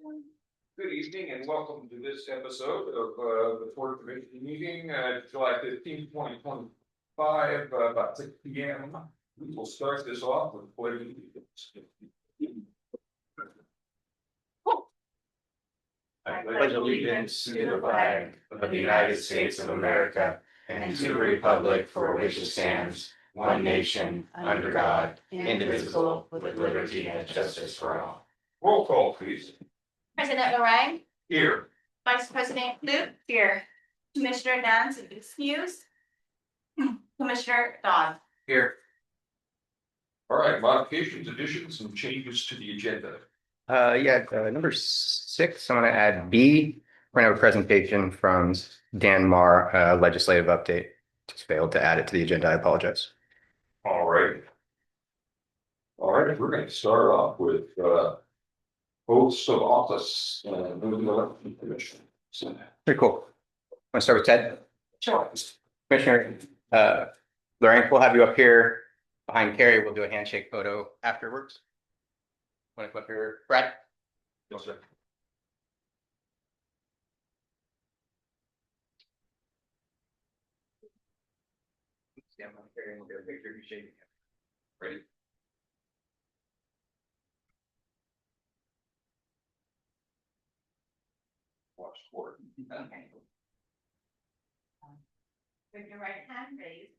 Good evening and welcome to this episode of the Port Commission meeting, July 15th, 2025, about 6 p.m. We will start this off with pledge of allegiance. I pledge allegiance to the flag of the United States of America and to the republic for which it stands, one nation, under God, indivisible, with liberty and justice for all. Roll call, please. President Lorraine, Here. Vice President Luke, here. Commissioner Nance is excused. Commissioner Dodd. Here. All right, modifications, additions, and changes to the agenda. Number 6, I'm going to add B. We're going to have a presentation from Dan Marr, legislative update. Just failed to add it to the agenda. I apologize. All right. We're going to start off with oaths of office and moving election commission. Very cool. Want to start with Ted? Sure. Commissioner Lorraine, we'll have you up here behind Carrie. We'll do a handshake photo afterwards. Want to come up here, Brad? Yes, sir. Stand behind Carrie and we'll get a picture of you shaking. Ready? Watch for it. Okay. With your right hand raised,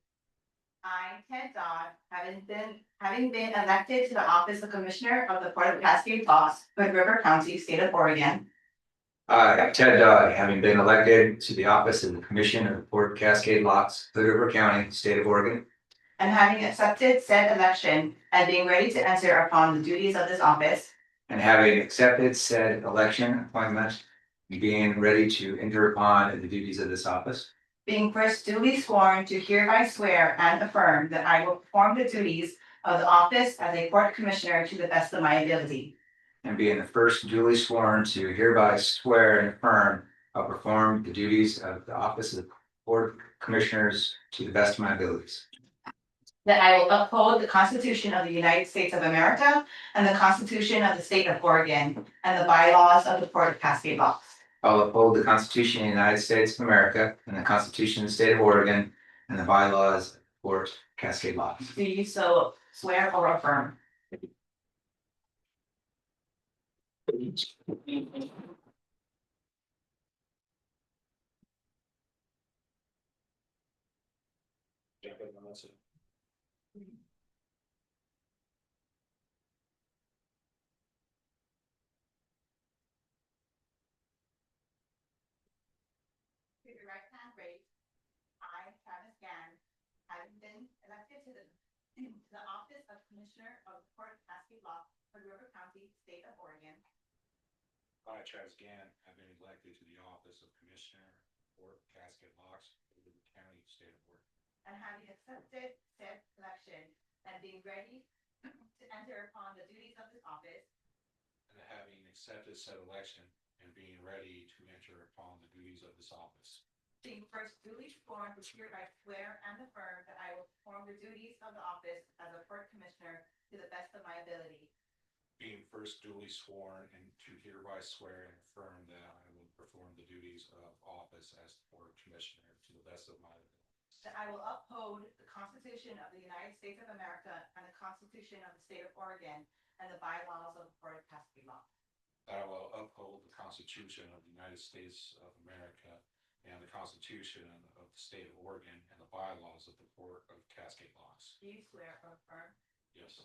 I, Ted Dodd, having been elected to the office of Commissioner of the Port of Cascade Falls, Hood River County, State of Oregon, I, Ted Dodd, having been elected to the office of the Commission of the Port Cascade Locks, Hood River County, State of Oregon, and having accepted said election and being ready to enter upon the duties of this office, and having accepted said election appointment, being ready to enter upon the duties of this office, being first duly sworn to hereby swear and affirm that I will perform the duties of the office as a Port Commissioner to the best of my ability. and being the first duly sworn to hereby swear and affirm I'll perform the duties of the office of the Port Commissioners to the best of my abilities. That I will uphold the Constitution of the United States of America and the Constitution of the State of Oregon and the bylaws of the Port of Cascade Locks. I'll uphold the Constitution of the United States of America and the Constitution of the State of Oregon and the bylaws of Port Cascade Locks. Do you so swear or affirm? With your right hand raised, I, Travis Gann, having been elected to the office of Commissioner of the Port of Cascade Locks, Hood River County, State of Oregon, I, Travis Gann, have been elected to the office of Commissioner for Cascade Locks, Hood River County, State of Oregon, and having accepted said election and being ready to enter upon the duties of this office, and having accepted said election and being ready to enter upon the duties of this office, being first duly sworn to hereby swear and affirm that I will perform the duties of the office as a Port Commissioner to the best of my ability. being first duly sworn and to hereby swear and affirm that I will perform the duties of office as Port Commissioner to the best of my ability. That I will uphold the Constitution of the United States of America and the Constitution of the State of Oregon and the bylaws of the Port of Cascade Locks. That I will uphold the Constitution of the United States of America and the Constitution of the State of Oregon and the bylaws of the Port of Cascade Locks. Do you swear or affirm? Yes.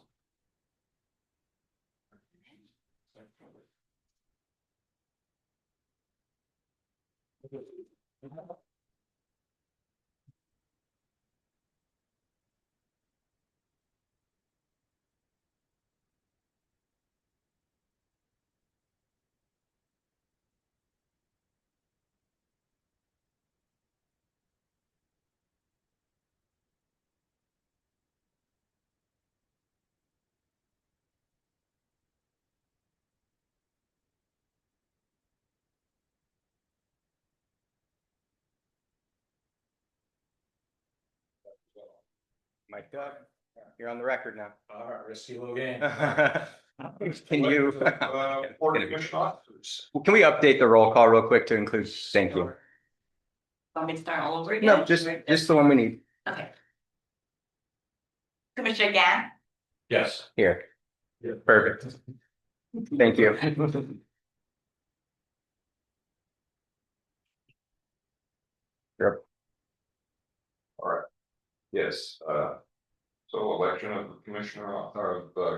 Mike Doug, you're on the record now. All right, risky little game. Can you, Board of Commission officers. can we update the roll call real quick to include, thank you. Want me to start all over again? No, just the one we need Okay. Commissioner Gann, Yes. here. Yeah. Perfect. Thank you. Yep. All right. Yes, so election of the commissioner,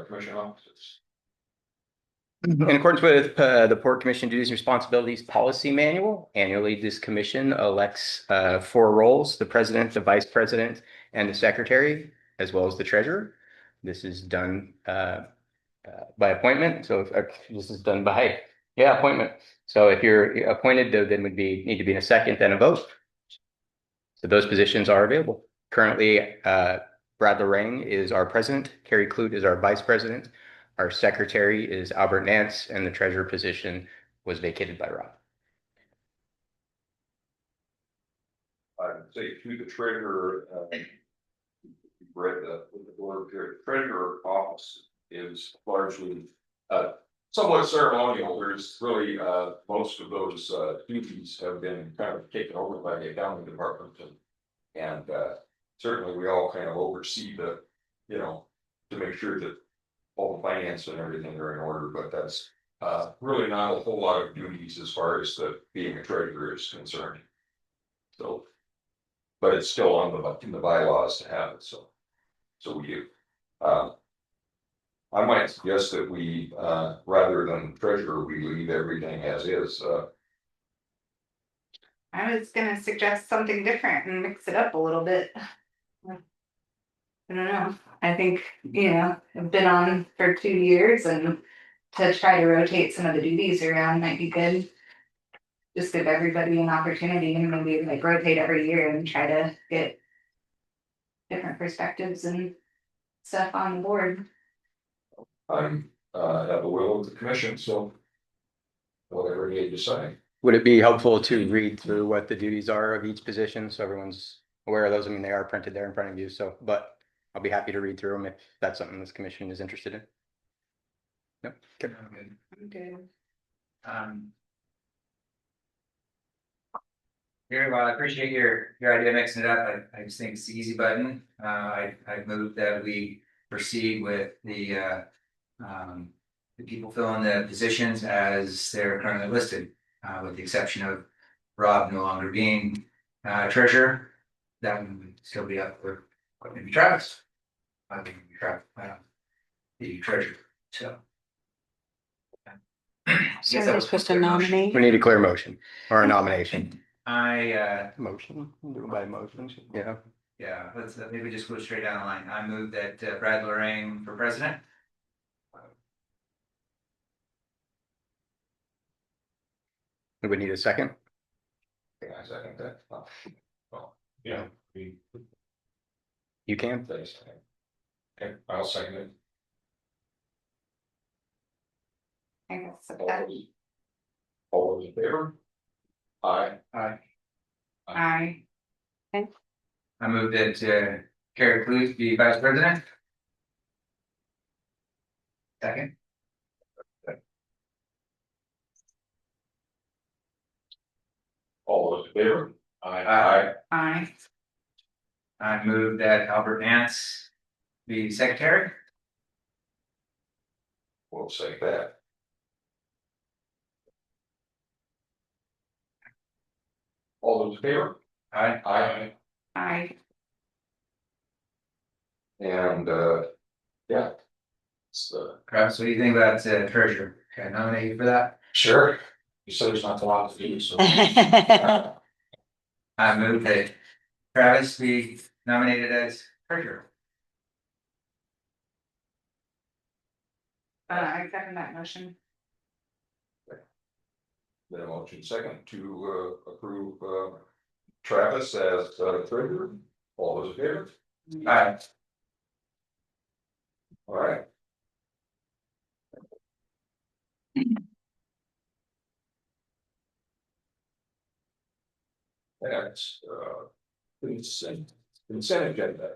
commission officers. In accordance with the Port Commission Duties and Responsibilities Policy Manual, annually this commission elects 4 roles: the president, the vice president, and the secretary, as well as the treasurer. This is done by appointment. So this is done by appointment. So if you're appointed, then would need to be in a second, then a vote. So those positions are available. Currently, Brad Lorraine is our president. Carrie Clute is our vice president. Our secretary is Albert Nance, and the treasurer position was vacated by Rob. I'd say to the treasurer, read the board here, treasurer office is largely somewhat ceremonial. There's really most of those duties have been kind of taken over by the accounting department, and certainly we all kind of oversee the, to make sure that all the finance and everything are in order, but that's really not a whole lot of duties as far as being a treasurer is concerned. So, but it's still in the bylaws to have it, so we do. I might suggest that we, rather than treasurer, we leave everything as is. I was gonna suggest something different and mix it up a little bit. I don't know, I think, I've been on for 2 years and to try to rotate some of the duties around might be good. Just give everybody an opportunity and maybe like rotate every year and try to get different perspectives and stuff on the board. I'm at the will of the commission, so whatever you decide. Would it be helpful to read through what the duties are of each position so everyone's aware of those? I mean, they are printed there in front of you, but I'll be happy to read through them if that's something this commission is interested in. Yep. Okay. I'm good. Here, well, I appreciate your idea of mixing it up. I just think it's the easy button. I move that we proceed with the people filling the positions as they're currently listed, with the exception of Rob no longer being treasurer. That one would still be up for maybe Travis. I think the treasurer. So. so we're supposed to nominate? We need a clear motion or a nomination. Motion, do it by motion, yeah. Yeah, let's maybe just go straight down the line. I move that Brad Lorraine for president. We would need a second. Yeah, I second that. Well, Yeah. You can. thanks. Okay, I'll second it. I guess All that those in favor? Aye. I I move that Carrie Clute be vice president. Second. All those in favor? Aye. I move that Albert Nance be secretary. We'll say that. All those in favor? Aye. I And, yeah. It's Travis, what do you think about treasurer? Can I nominate you for that? Sure. You said there's not a lot to do, so. I move that Travis be nominated as treasurer. I second that motion. Then a motion second to approve Travis as treasurer. All those in favor? Aye. All right. That's consent agenda.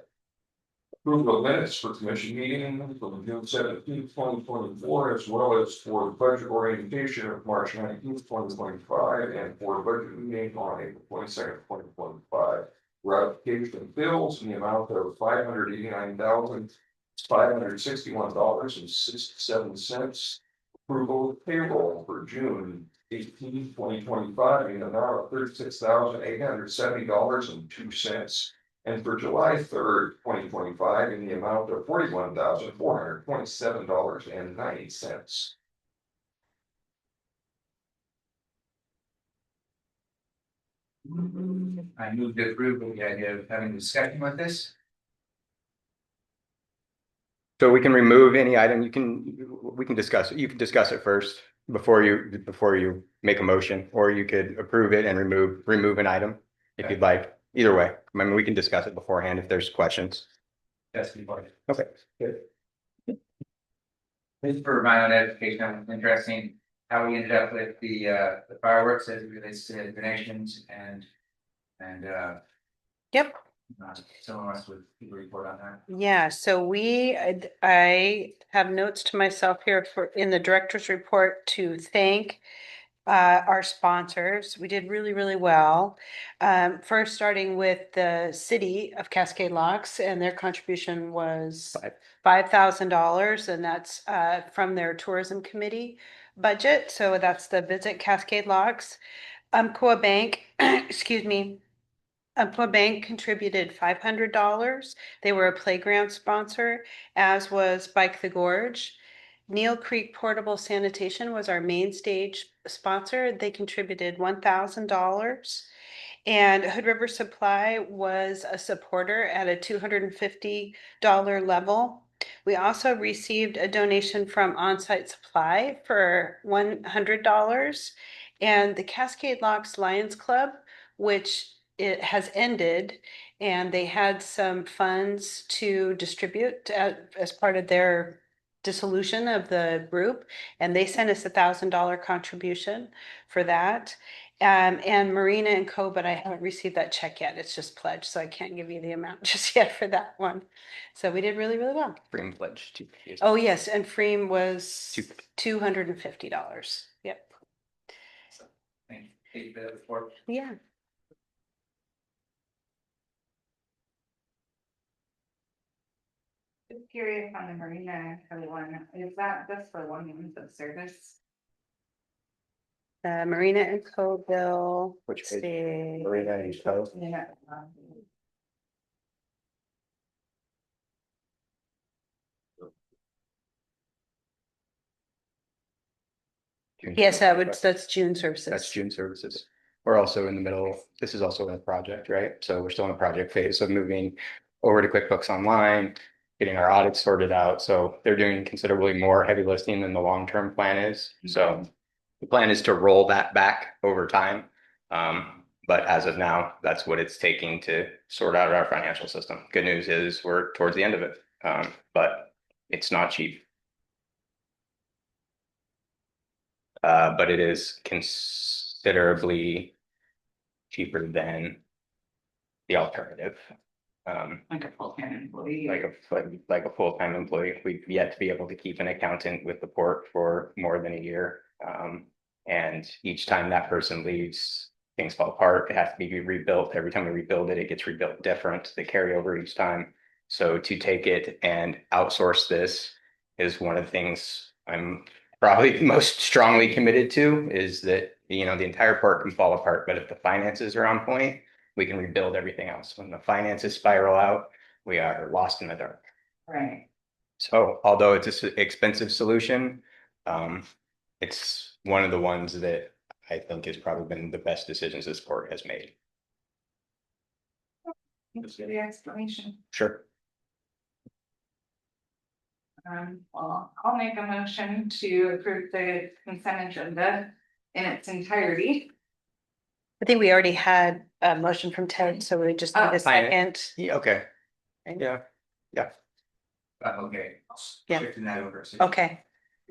Approval of minutes for commission meeting from June 17th, 2024, as well as for the budget orientation of March 19th, 2025, and for the budget meeting on April 22nd, 2025. Ratification of bills in the amount of $589,561.67. Approval of payroll for June 18th, 2025, in the amount of $36,870.02. And for July 3rd, 2025, in the amount of $41,427.90. I move to approve with the idea of having a discussion with this. So we can remove any item, we can discuss it, you can discuss it first before you make a motion, or you could approve it and remove an item if you'd like. Either way, I mean, we can discuss it beforehand if there's questions. That's important. Okay, good. Just for my own education, interesting how we ended up with the fireworks as it relates to donations and Yep. someone wants to report on that. Yeah, so I have notes to myself here in the director's report to thank our sponsors. We did really, really well. First, starting with the city of Cascade Locks, and their contribution was $5,000, and that's from their tourism committee budget. So that's the Visit Cascade Locks. Umpqua Bank, excuse me. Umpqua Bank contributed $500. They were a playground sponsor, as was Bike the Gorge. Neil Creek Portable Sanitation was our main stage sponsor. They contributed $1,000. And Hood River Supply was a supporter at a $250 level. We also received a donation from Onsite Supply for $100. And the Cascade Locks Lions Club, which it has ended, and they had some funds to distribute as part of their dissolution of the group, and they sent us $1,000 contribution for that. And Marina and Co, but I haven't received that check yet. It's just pledged, so I can't give you the amount just yet for that one. So we did really, really well. Freem pledge too. Oh, yes, and Freem was $250. $250. Yep. So thank you for that report. Yeah. Just curious on the Marina one, is that just for 1 month of service? Marina and Co bill. Which let's see. Marina and Co. Yeah. Yes, that's June services. That's June services. We're also in the middle, this is also in a project, right? So we're still in a project phase of moving over to QuickBooks Online, getting our audits sorted out. So they're doing considerably more heavy lifting than the long-term plan is. So the plan is to roll that back over time. But as of now, that's what it's taking to sort out our financial system. Good news is we're towards the end of it, but it's not cheap. But it is considerably cheaper than the alternative. Like a full-time employee. Like a full-time employee. We've yet to be able to keep an accountant with the port for more than a year. And each time that person leaves, things fall apart. It has to be rebuilt. Every time we rebuild it, it gets rebuilt different. They carry over each time. So to take it and outsource this is one of the things I'm probably most strongly committed to, is that, you know, the entire port can fall apart, but if the finances are on point, we can rebuild everything else. When the finances spiral out, we are lost in the dark. Right. So although it's an expensive solution, it's one of the ones that I think has probably been the best decisions this port has made. Thanks for the explanation. Sure. Well, I'll make a motion to approve the consent agenda in its entirety. I think we already had a motion from Ted, so we just need a second. Yeah, okay. Right. Yeah. Okay. Yeah. Shifting that over. So Okay,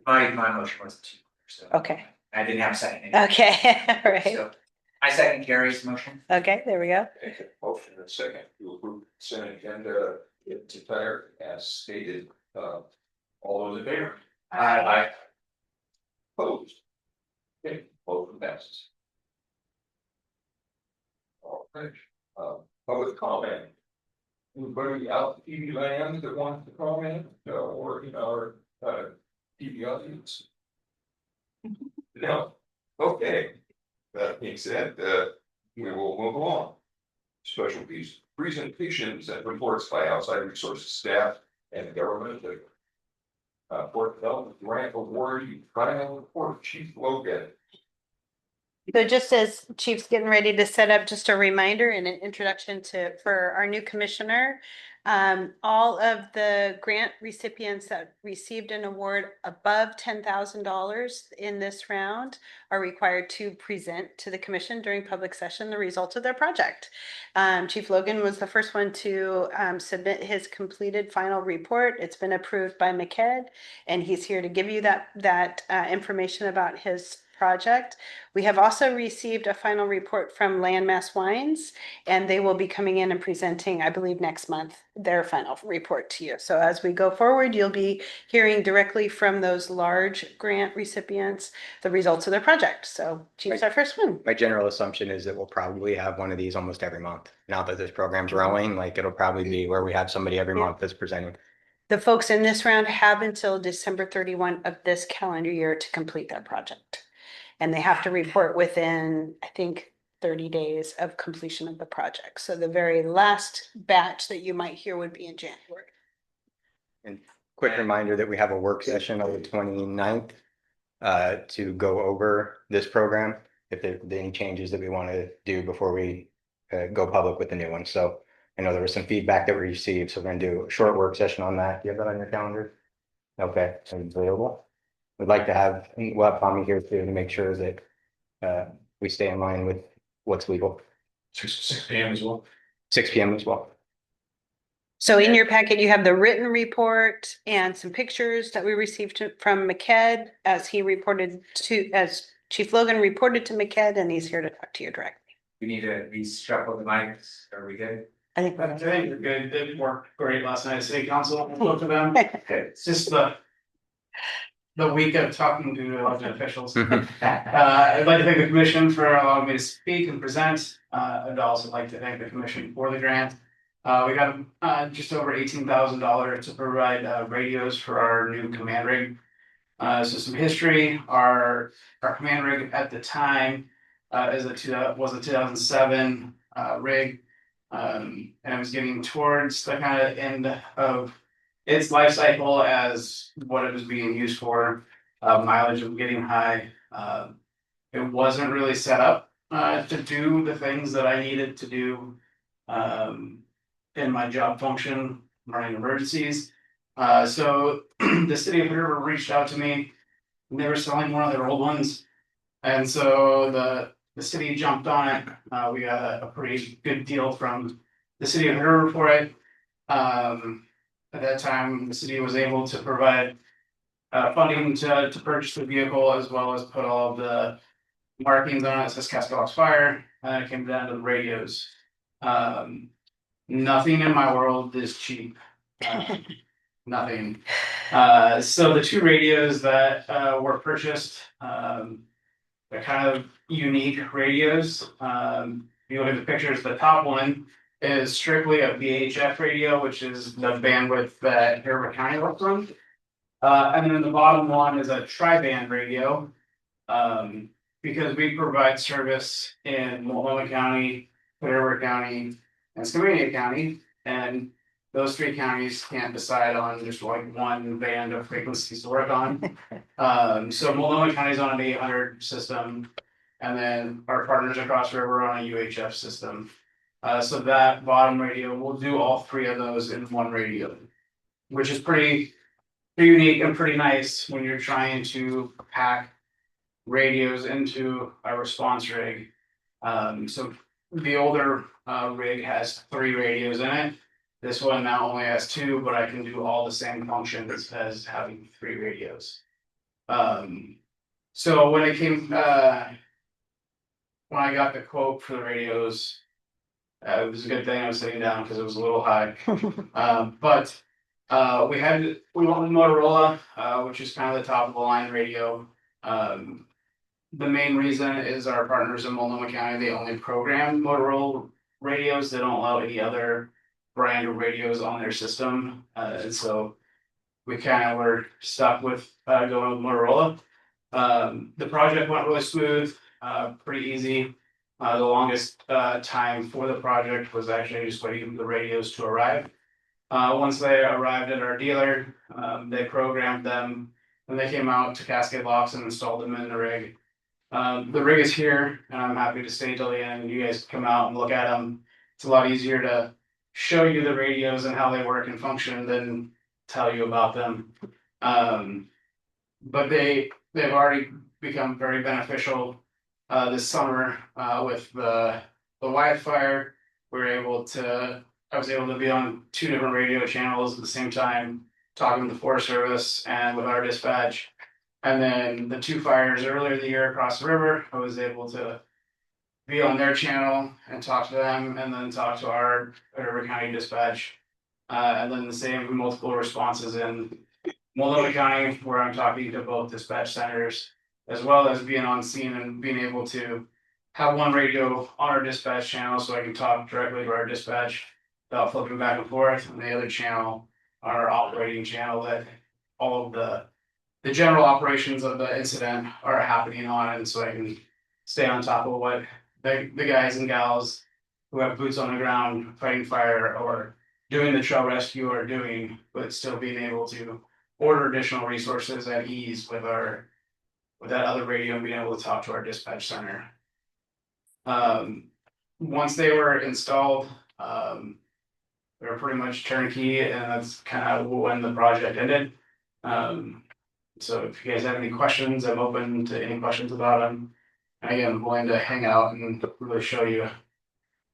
My motion was 2, so. okay, I didn't have a second. okay, all right. So I second Gary's motion. Okay, there we go. Motion and second to approve consent agenda its entire as stated. All those in favor? Aye. Opposed? Okay, motion passes. All right, public comment. Anybody out in TV land that wants to comment, or in our, TV audience? No, okay. That being said, we will move on. Special presentations and reports by outside resources staff and government. Port Development Grant Award, final report, Chief Logan. So just as Chief's getting ready to set up, just a reminder and an introduction for our new commissioner. All of the grant recipients that received an award above $10,000 in this round are required to present to the commission during public session the results of their project. Chief Logan was the first one to submit his completed final report. It's been approved by MCED, and he's here to give you that information about his project. We have also received a final report from Landmass Wines, and they will be coming in and presenting, I believe, next month, their final report to you. So as we go forward, you'll be hearing directly from those large grant recipients the results of their project. So Chief's our first one. My general assumption is that we'll probably have one of these almost every month. Now that this program's rolling, like it'll probably be where we have somebody every month that's presenting. The folks in this round have until December 31 of this calendar year to complete their project. And they have to report within, I think, 30 days of completion of the project. So the very last batch that you might hear would be in January. And quick reminder that we have a work session on the 29th to go over this program, if there are any changes that we want to do before we go public with the new one. So I know there was some feedback that we received, so we're going to do a short work session on that. Do you have that on your calendar? Okay, so it's available. We'd like to have, we'll have Tommy here too, to make sure that we stay in line with what's legal. 6 p.m. as well. 6 p.m. as well. So in your packet, you have the written report and some pictures that we received from MCED as Chief Logan reported to MCED, and he's here to talk to you directly. We need to reshuffle the mics. Are we good? I think I think we're good. They worked great last night at City Council. Both of them. It's just the week of talking to elected officials. I'd like to thank the commission for allowing me to speak and present. I'd also like to thank the commission for the grant. We got just over $18,000 to provide radios for our new command rig. So some history. Our command rig at the time was a 2007 rig. And it was getting towards the kind of end of its life cycle as what it was being used for. Mileage was getting high. It wasn't really set up to do the things that I needed to do in my job function, running emergencies. So the city of Hood River reached out to me, and they were selling one of their old ones. And so the city jumped on it. We got a pretty good deal from the city of Hood River for it. At that time, the city was able to provide funding to purchase the vehicle, as well as put all of the markings on it. It says Cascad's Fire, and then it came down to the radios. Nothing in my world is cheap. Nothing. So the two radios that were purchased, they're kind of unique radios. If you look at the pictures, the top one is strictly a VHF radio, which is the bandwidth that Herrick County works on. And then the bottom one is a tri-band radio, because we provide service in Multnomah County, Herrick County, and Skamania County, and those three counties can't decide on just like one band of frequencies to work on. So Multnomah County is on an 800 system, and then our partners across the river on a UHF system. So that bottom radio will do all three of those in one radio, which is pretty unique and pretty nice when you're trying to pack radios into a response rig. So the older rig has 3 radios in it. This one now only has 2, but I can do all the same functions as having 3 radios. So when it came, when I got the quote for the radios, It was a good thing I was sitting down because it was a little high. But we went with Motorola, which is kind of the top of the line radio. Um, the main reason is our partners in Multnomah County, they only program Motorola radios. They don't allow any other brand of radios on their system. And so we kind of were stuck with going with Motorola. The project went really smooth, pretty easy. The longest time for the project was actually just waiting for the radios to arrive. Once they arrived at our dealer, they programmed them and they came out to Cascade Locks and installed them in the rig. The rig is here and I'm happy to stay till the end. You guys come out and look at them. It's a lot easier to show you the radios and how they work and function than tell you about them. But they've already become very beneficial this summer with the wildfire. I was able to be on 2 different radio channels at the same time, talking with the Forest Service and with our dispatch. And then the 2 fires earlier in the year across the river, I was able to be on their channel and talk to them, and then talk to our River County dispatch. And then the same multiple responses in Multnomah County, where I'm talking to both dispatch centers, as well as being on scene and being able to have one radio on our dispatch channel so I can talk directly to our dispatch without flipping back and forth, and the other channel, our operating channel, that all of the general operations of the incident are happening on, and so I can stay on top of what the guys and gals who have boots on the ground fighting fire or doing the trail rescue are doing, but still being able to order additional resources at ease with that other radio and being able to talk to our dispatch center. Once they were installed, they were pretty much turnkey, and that's kind of when the project ended. So if you guys have any questions, I'm open to any questions about them. Again, I'm willing to hang out and really show you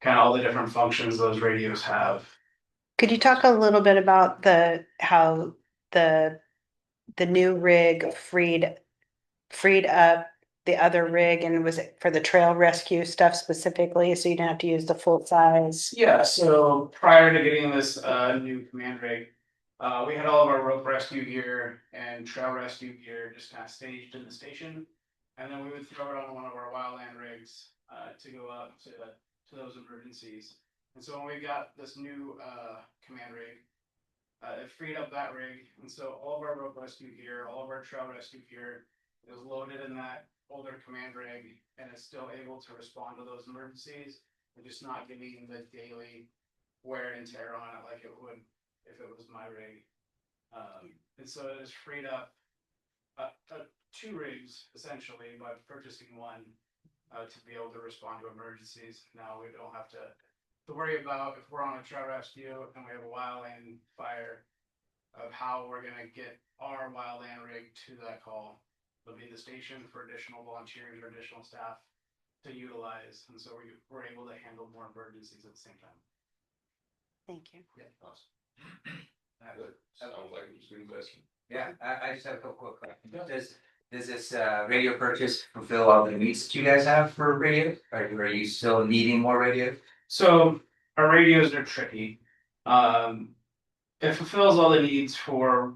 kind of all the different functions those radios have. Could you talk a little bit about how the new rig freed up the other rig, and was it for the trail rescue stuff specifically, so you didn't have to use the full size? Yeah, so prior to getting this new command rig, we had all of our rope rescue gear and trail rescue gear just kind of staged in the station. And then we would throw it on one of our wildland rigs to go up to those emergencies. And so when we got this new command rig, it freed up that rig. And so all of our rope rescue gear, all of our trail rescue gear is loaded in that older command rig, and it's still able to respond to those emergencies. We're just not getting the daily wear and tear on it like it would if it was my rig. And so it has freed up 2 rigs essentially by purchasing one to be able to respond to emergencies. Now we don't have to worry about if we're on a trail rescue and we have a wildland fire of how we're going to get our wildland rig to that call. There'll be the station for additional volunteers or additional staff to utilize, and so we're able to handle more emergencies at the same time. Thank you. Yeah. Sounds like it was an investment. Yeah, I just have a couple quick questions. Does this radio purchase fulfill all the needs that you guys have for radios? Are you still needing more radios? So our radios are tricky. It fulfills all the needs for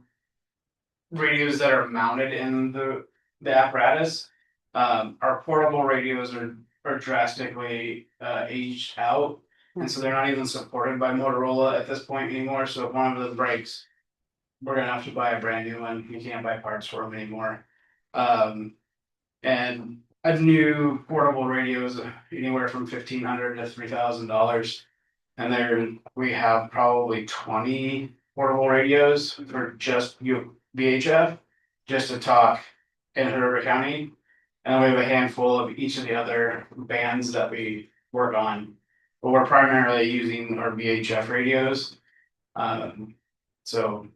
radios that are mounted in the apparatus. Our portable radios are drastically aged out, and so they're not even supported by Motorola at this point anymore. So if one of them breaks, we're gonna have to buy a brand new one. You can't buy parts for them anymore. And a new portable radio is anywhere from $1,500 to $3,000. And then we have probably 20 portable radios for just VHF, just to talk in River County. And we have a handful of each of the other bands that we work on. But we're primarily using our VHF radios. So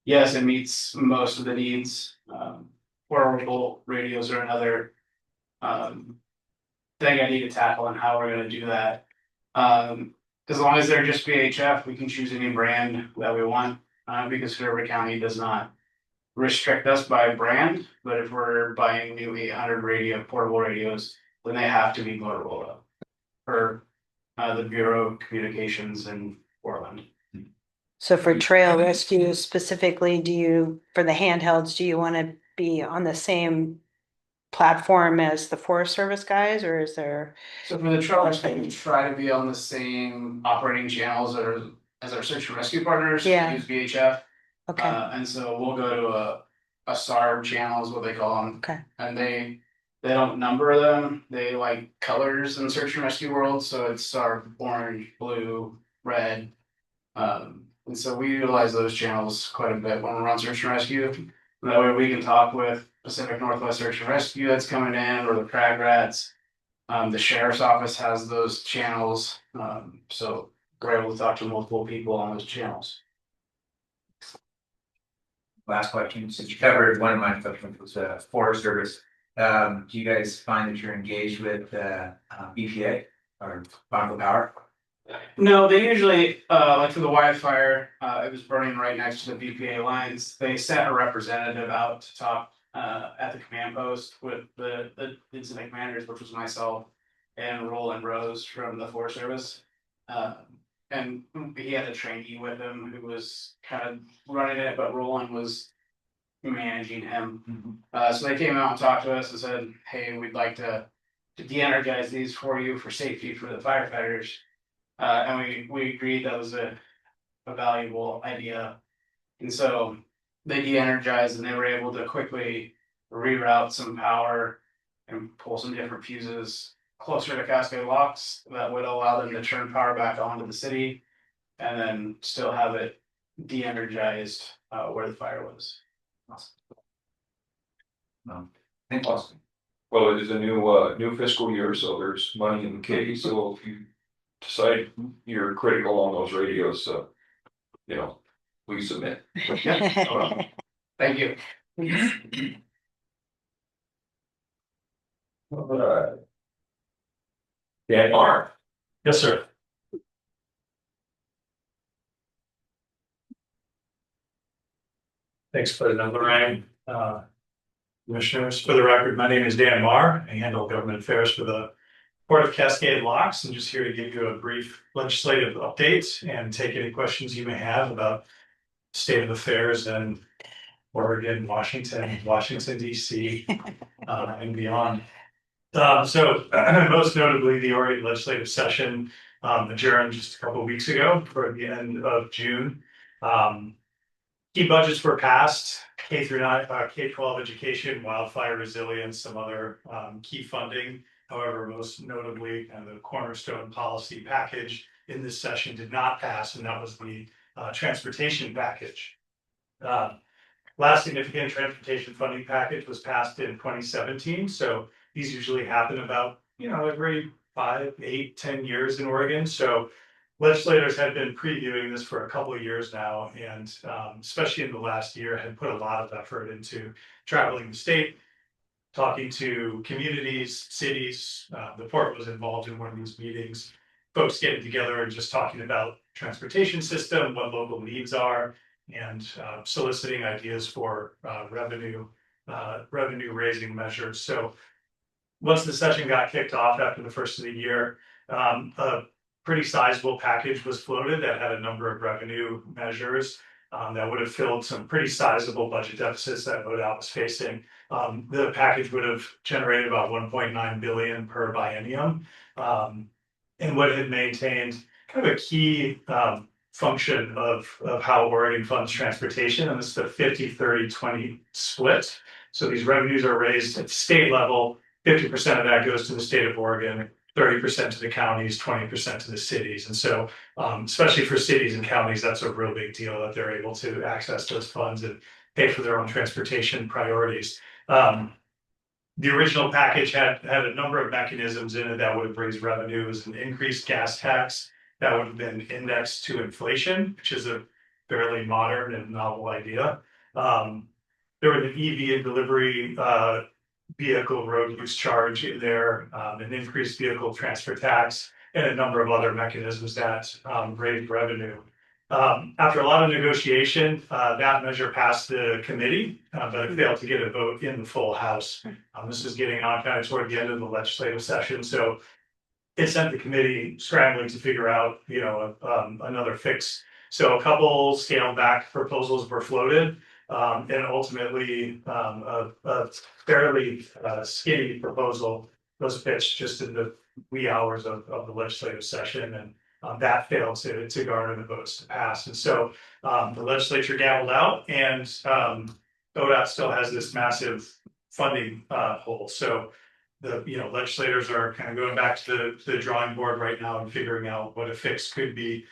yes, it meets most of the needs. Portable radios are another thing I need to tackle and how we're going to do that. As long as they're just VHF, we can choose any brand that we want because River County does not restrict us by brand. But if we're buying new 800 portable radios, then they have to be Motorola for the Bureau of Communications in Portland. So for trail rescue specifically, for the handhelds, do you want to be on the same platform as the Forest Service guys, or is there? So for the trail rescue, we try to be on the same operating channels as our search and rescue partners. Yeah. We use VHF. Okay, And so we'll go to a SAR channel is what they call them. okay, And they don't number them. They like colors in search and rescue world. So it's SAR orange, blue, red. And so we utilize those channels quite a bit when we're on search and rescue. And that way we can talk with Pacific Northwest Search and Rescue that's coming in, or the Crag Rats. The sheriff's office has those channels. So we're able to talk to multiple people on those channels. Last question, since you covered one of my questions was Forest Service. Do you guys find that you're engaged with BPA or Bonneville Power? No, they usually, like for the wildfire, it was burning right next to the BPA lines. They sent a representative out to talk at the command post with the incident commanders, which was myself and Roland Rose from the Forest Service. And he had a trainee with him who was kind of running it, but Roland was managing him. So they came out and talked to us and said, hey, we'd like to de-energize these for you for safety for the firefighters. And we agreed that was a valuable idea. And so they de-energized and they were able to quickly reroute some power and pull some different fuses closer to Cascade Locks that would allow them to turn power back on to the city and then still have it de-energized where the fire was. Awesome. Thank you. Awesome. Well, it is a new fiscal year, so there's money in the kitty. So if you decide you're critical on those radios, please submit. Thank you. All right. Dan Marr. Yes, sir. Thanks for the number, Ryan. Commissioners, for the record, my name is Dan Marr. I handle government affairs for the Port of Cascade Locks. I'm just here to give you a brief legislative update and take any questions you may have about state of affairs in Oregon, Washington, DC, and beyond. So most notably, the Oregon legislative session adjourned just a couple of weeks ago for the end of June. Key budgets were passed, K-9, K-12 education, wildfire resilience, some other key funding. However, most notably, the cornerstone policy package in this session did not pass, and that was the transportation package. Last significant transportation funding package was passed in 2017. So these usually happen about, every 5, 8, 10 years in Oregon. So legislators had been previewing this for a couple of years now, and especially in the last year, had put a lot of effort into traveling the state, talking to communities, cities. The port was involved in one of these meetings, folks getting together and just talking about transportation system, what local needs are, and soliciting ideas for revenue raising measures. So once the session got kicked off after the first of the year, a pretty sizable package was floated that had a number of revenue measures that would have filled some pretty sizable budget deficits that ODOT was facing. The package would have generated about 1.9 billion per biennium, and would have maintained kind of a key function of how Oregon funds transportation, and it's the 50-30-20 split. So these revenues are raised at state level. 50% of that goes to the state of Oregon, 30% to the counties, 20% to the cities. And so, especially for cities and counties, that's a real big deal that they're able to access those funds and pay for their own transportation priorities. The original package had a number of mechanisms in it that would have raised revenues, an increased gas tax that would have been indexed to inflation, which is a fairly modern and novel idea. There was an EV and delivery vehicle road use charge in there, an increased vehicle transfer tax, and a number of other mechanisms that raised revenue. After a lot of negotiation, that measure passed the committee, but it failed to get a vote in the full House. This is getting on kind of toward the end of the legislative session. So it sent the committee scrambling to figure out, another fix. So a couple scaled back proposals were floated, and ultimately, a fairly skinny proposal was pitched just in the wee hours of the legislative session, and that failed to garner the votes to pass. And so the legislature gavelled out, and ODOT still has this massive funding hole. So the legislators are kind of going back to the drawing board right now and figuring out what a fix could be.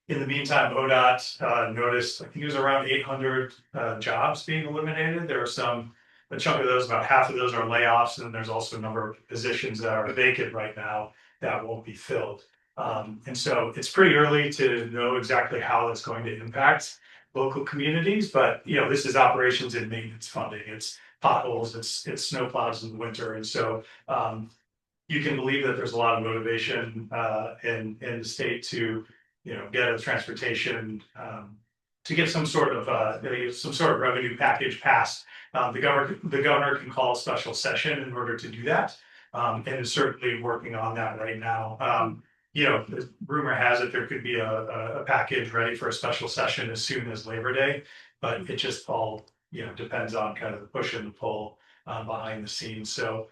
In the meantime, ODOT noticed, I think it was around 800 jobs being eliminated. There are a chunk of those, about half of those are layoffs, and then there's also a number of positions that are vacant right now that won't be filled. And so it's pretty early to know exactly how it's going to impact local communities, but this is operations and maintenance funding. It's potholes, it's snow plows in the winter, and so you can believe that there's a lot of motivation in the state to get a transportation to get some sort of revenue package passed. The governor can call a special session in order to do that, and is certainly working on that right now. The rumor has it there could be a package ready for a special session as soon as Labor Day, but it just all depends on kind of the push and the pull behind the scenes. So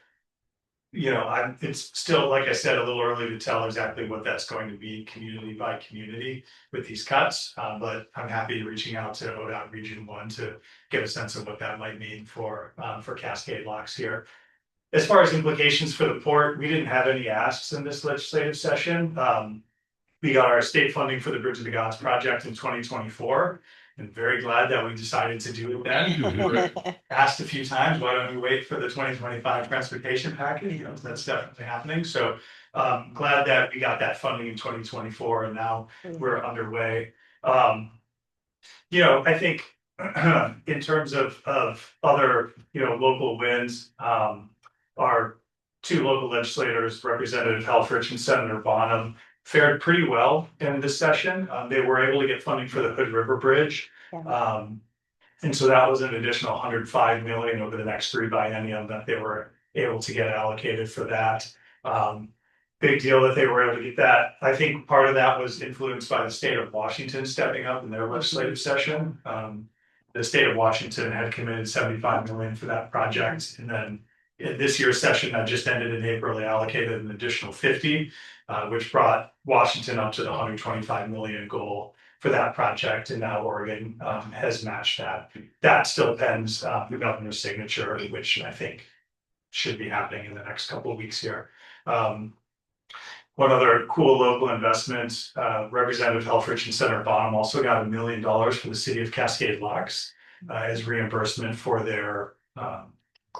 it's still, like I said, a little early to tell exactly what that's going to be community by community with these cuts. But I'm happy reaching out to ODOT Region 1 to get a sense of what that might mean for Cascade Locks here. As far as implications for the port, we didn't have any asks in this legislative session. We got our state funding for the Bridge of the Gods project in 2024. And very glad that we decided to do it then. We were asked a few times, why don't we wait for the 2025 transportation package? That's definitely happening. So glad that we got that funding in 2024 and now we're underway. I think in terms of other, local wins, our two local legislators, Representative Helfrich and Senator Bonham, fared pretty well in this session. They were able to get funding for the Hood River Bridge. And so that was an additional 105 million over the next 3 biennium that they were able to get allocated for that. Big deal that they were able to get that. I think part of that was influenced by the state of Washington stepping up in their legislative session. The state of Washington had committed 75 million for that project, and then in this year's session that just ended in April, they allocated an additional 50, which brought Washington up to the 125 million goal for that project, and now Oregon has matched that. That still pends the governor's signature, which I think should be happening in the next couple of weeks here. One other cool local investment, Representative Helfrich and Senator Bonham also got $1 million for the city of Cascade Locks as reimbursement for their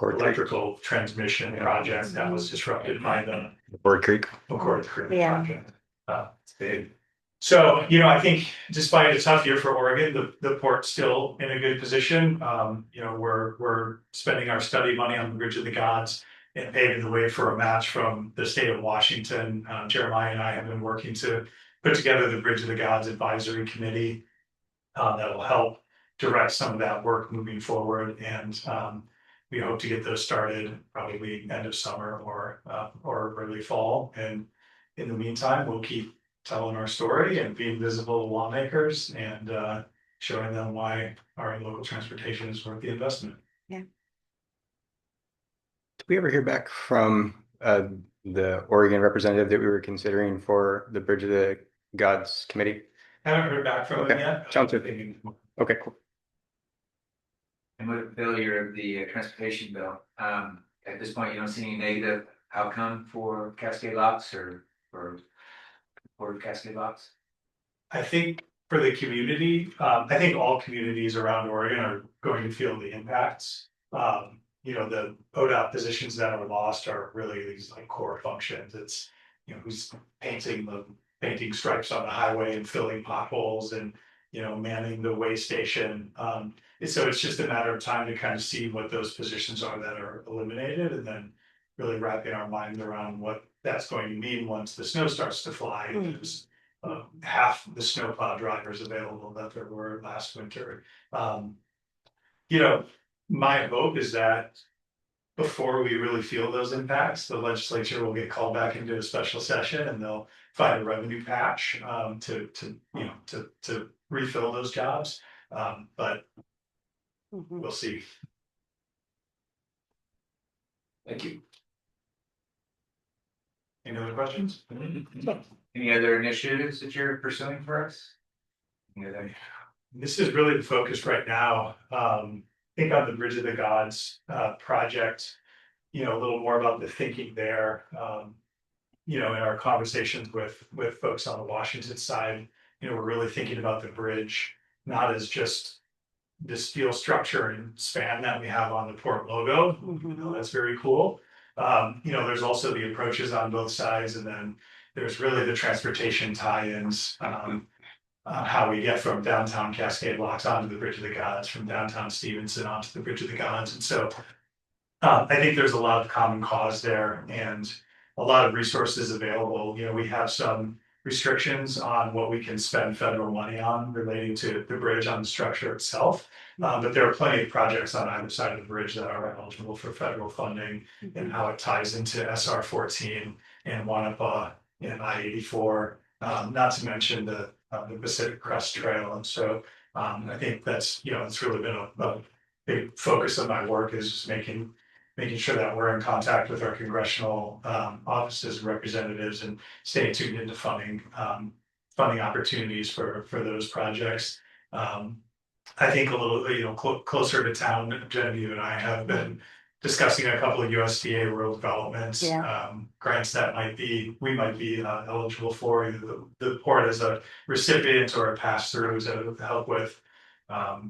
electrical transmission project that was disrupted by the Bird Creek. Project. It's big. So, I think despite a tough year for Oregon, the port's still in a good position. We're spending our study money on the Bridge of the Gods and paving the way for a match from the state of Washington. Jeremiah and I have been working to put together the Bridge of the Gods Advisory Committee that will help direct some of that work moving forward. And we hope to get those started probably end of summer or early fall. And in the meantime, we'll keep telling our story and being visible to lawmakers and showing them why our local transportation is worth the investment. Yeah. Did we ever hear back from the Oregon representative that we were considering for the Bridge of the Gods committee? Haven't heard back from them yet. Sounds good. Okay, cool. And with the failure of the transportation bill, at this point, you don't see any negative outcome for Cascade Locks or Cascade Locks? I think for the community, I think all communities around Oregon are going to feel the impacts. The ODOT positions that are lost are really these like core functions. It's who's painting stripes on the highway and filling potholes and manning the way station. So it's just a matter of time to kind of see what those positions are that are eliminated, and then really wrapping our minds around what that's going to mean once the snow starts to fly. There's half the snowplow drivers available that there were last winter. My hope is that before we really feel those impacts, the legislature will get called back into a special session and they'll find a revenue patch to refill those jobs. But we'll see. Thank you. Any other questions? Any other initiatives that you're pursuing for us? Any other- This is really the focus right now. Think on the Bridge of the Gods project, a little more about the thinking there. In our conversations with folks on the Washington side, we're really thinking about the bridge, not as just the steel structure and span that we have on the port logo. That's very cool. There's also the approaches on both sides, and then there's really the transportation tie-ins. How we get from downtown Cascade Locks onto the Bridge of the Gods, from downtown Stevenson onto the Bridge of the Gods. And so I think there's a lot of common cause there and a lot of resources available. We have some restrictions on what we can spend federal money on relating to the bridge on the structure itself. But there are plenty of projects on either side of the bridge that are eligible for federal funding and how it ties into SR 14 and Wanapa and I-84, not to mention the Pacific Crest Trail. And so I think that's, it's really been a big focus of my work is just making sure that we're in contact with our congressional offices and representatives and staying tuned into funding opportunities for those projects. I think a little, closer to town, Genevieve and I have been discussing a couple of USDA rural developments grants that we might be eligible for, either the port as a recipient or a pass-through to help with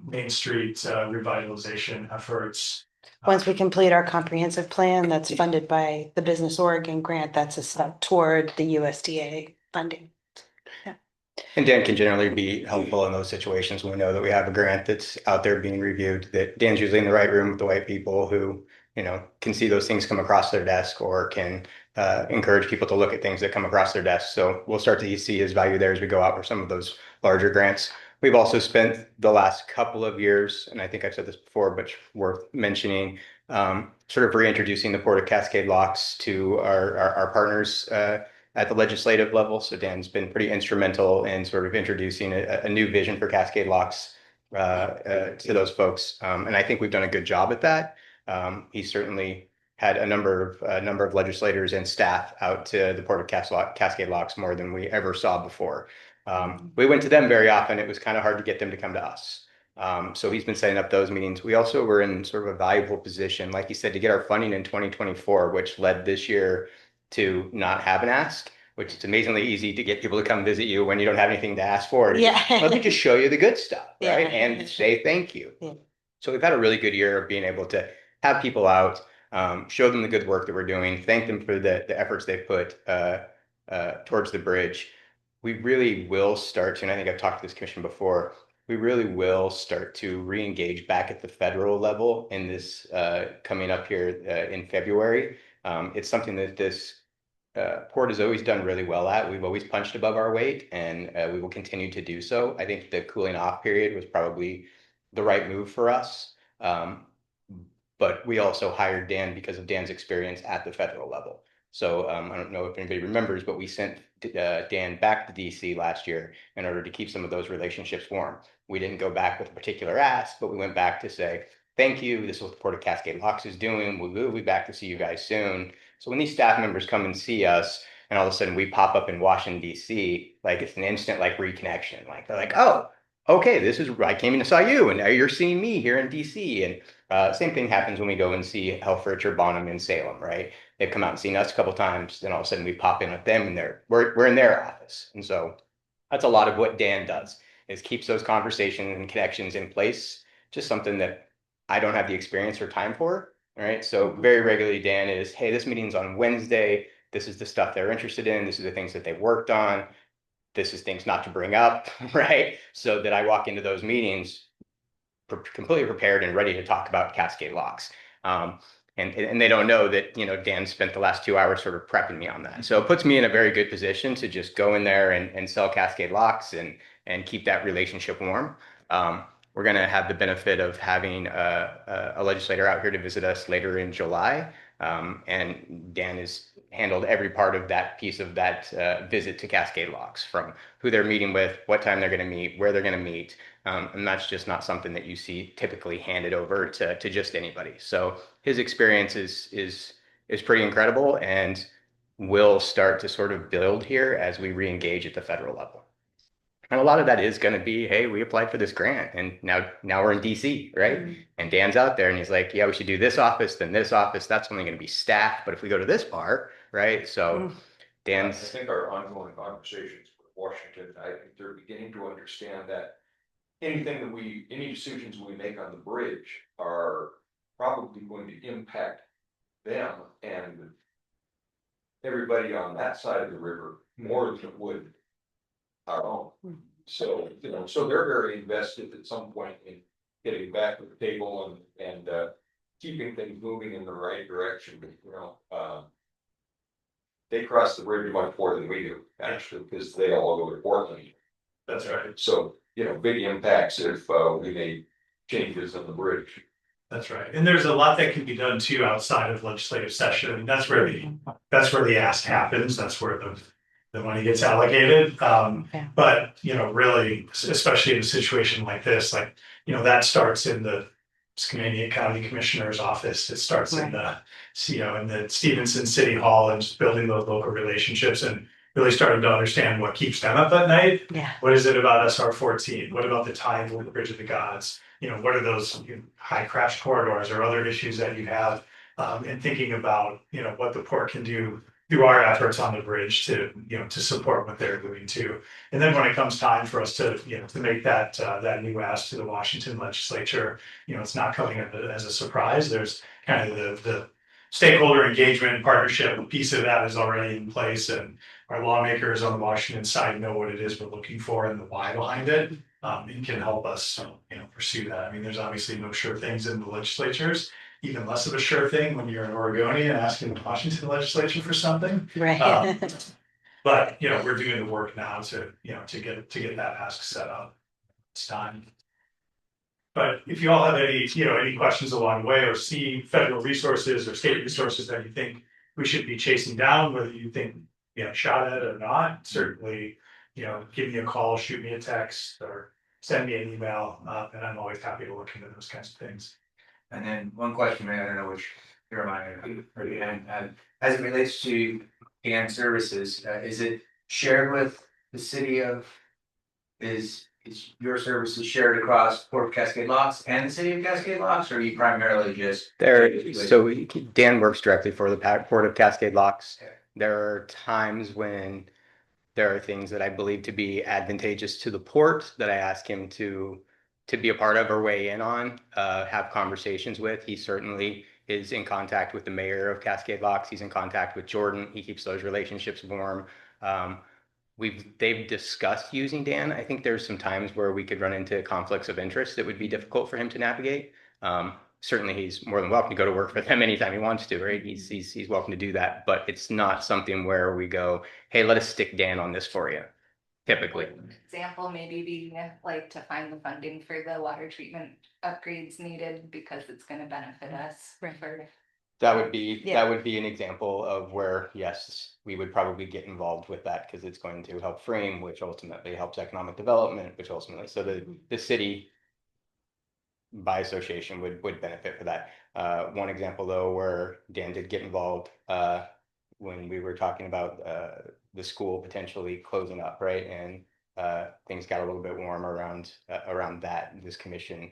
Main Street revitalization efforts. Once we complete our comprehensive plan that's funded by the Business Oregon grant, that's a step toward the USDA funding. And Dan can generally be helpful in those situations when we know that we have a grant that's out there being reviewed, that Dan's usually in the right room with the right people who, can see those things come across their desk or can encourage people to look at things that come across their desk. So we'll start to see his value there as we go out for some of those larger grants. We've also spent the last couple of years, and I think I've said this before, but worth mentioning, sort of reintroducing the Port of Cascade Locks to our partners at the legislative level. So Dan's been pretty instrumental in sort of introducing a new vision for Cascade Locks to those folks. And I think we've done a good job at that. He certainly had a number of legislators and staff out to the Port of Cascade Locks more than we ever saw before. We went to them very often. It was kind of hard to get them to come to us. So he's been setting up those meetings. We also were in sort of a valuable position, like he said, to get our funding in 2024, which led this year to not have an ask, which is amazingly easy to get people to come visit you when you don't have anything to ask for. Let me just show you the good stuff, right? And say thank you. So we've had a really good year of being able to have people out, show them the good work that we're doing, thank them for the efforts they've put towards the bridge. We really will start to, and I think I've talked to this commission before, we really will start to re-engage back at the federal level in this coming up here in February. It's something that this port has always done really well at. We've always punched above our weight, and we will continue to do so. I think the cooling off period was probably the right move for us. But we also hired Dan because of Dan's experience at the federal level. So I don't know if anybody remembers, but we sent Dan back to DC last year in order to keep some of those relationships warm. We didn't go back with a particular ask, but we went back to say, thank you. This is what the Port of Cascade Locks is doing. We'll be back to see you guys soon. So when these staff members come and see us, and all of a sudden we pop up in Washington, DC, like it's an instant like reconnection. Like they're like, oh, okay, I came in and saw you, and now you're seeing me here in DC. And same thing happens when we go and see Helfrich or Bonham in Salem, right? They've come out and seen us a couple times, then all of a sudden we pop in with them, and we're in their office. And so that's a lot of what Dan does, is keeps those conversations and connections in place. Just something that I don't have the experience or time for. All right. So very regularly, Dan is, hey, this meeting's on Wednesday. This is the stuff they're interested in. This is the things that they've worked on. This is things not to bring up, right? So that I walk into those meetings completely prepared and ready to talk about Cascade Locks. And they don't know that, Dan spent the last 2 hours sort of prepping me on that. So it puts me in a very good position to just go in there and sell Cascade Locks and keep that relationship warm. we're going to have the benefit of having a legislator out here to visit us later in July. And Dan has handled every part of that piece of that visit to Cascade Locks, from who they're meeting with, what time they're going to meet, where they're going to meet. And that's just not something that you see typically handed over to just anybody. So his experience is pretty incredible, and will start to sort of build here as we re-engage at the federal level. And a lot of that is going to be, hey, we applied for this grant, and now we're in DC, right? Mm-hmm. And Dan's out there and he's like, yeah, we should do this office, then this office. That's only going to be staff. But if we go to this bar, right? So Dan's. I think our ongoing conversations with Washington, I think they're beginning to understand that any decisions we make on the bridge are probably going to impact them and everybody on that side of the river more than it would our own. So, so they're very invested at some point in getting back to the table and keeping things moving in the right direction. But, they cross the bridge much more than we do, actually, because they all go to Portland. That's right. So, big impacts if we made changes on the bridge. That's right. And there's a lot that can be done too outside of legislative session. I mean, that's where the ask happens. That's where the money gets allocated. But, really, especially in a situation like this, that starts in the County Commissioner's office. It starts in the, in the Stevenson City Hall, and just building those local relationships and really starting to understand what keeps them up at night. Yeah. What is it about SR14? What about the time with the Bridge of the Gods? What are those high crash corridors or other issues that you have? And thinking about, what the port can do through our efforts on the bridge to support what they're doing too. And then when it comes time for us to, to make that new ask to the Washington legislature, it's not coming as a surprise. There's kind of the stakeholder engagement partnership piece of that is already in place, and our lawmakers on the Washington side know what it is we're looking for and the why behind it, and can help us, pursue that. I mean, there's obviously no sure things in the legislatures, even less of a sure thing when you're an Oregonian asking the Washington legislature for something. Right. But we're doing the work now to get that ask set up. It's time. But if you all have any questions along the way, or see federal resources or state resources that you think we should be chasing down, whether you think shot at or not, certainly give me a call, shoot me a text, or send me an email, and I'm always happy to look into those kinds of things. And then one question, I don't know which you're reminded or the end, as it relates to GAN services, is it shared with the city of, is your services shared across Port of Cascade Locks and the city of Cascade Locks, or are you primarily just there? So Dan works directly for the Port of Cascade Locks. Okay. There are times when there are things that I believe to be advantageous to the port that I ask him to be a part of or weigh in on, have conversations with. He certainly is in contact with the mayor of Cascade Locks. He's in contact with Jordan. He keeps those relationships warm. They've discussed using Dan. I think there's some times where we could run into conflicts of interest that would be difficult for him to navigate. Certainly he's more than welcome to go to work for them anytime he wants to, right? He's welcome to do that, but it's not something where we go, hey, let us stick Dan on this for you. Typically. Example maybe being like to find the funding for the water treatment upgrades needed because it's going to benefit us. Right. That would be an example of where, yes, we would probably get involved with that because it's going to help frame, which ultimately helps economic development, which ultimately, so the city by association would benefit for that. One example though, where Dan did get involved when we were talking about the school potentially closing up, right? And things got a little bit warm around that. This commission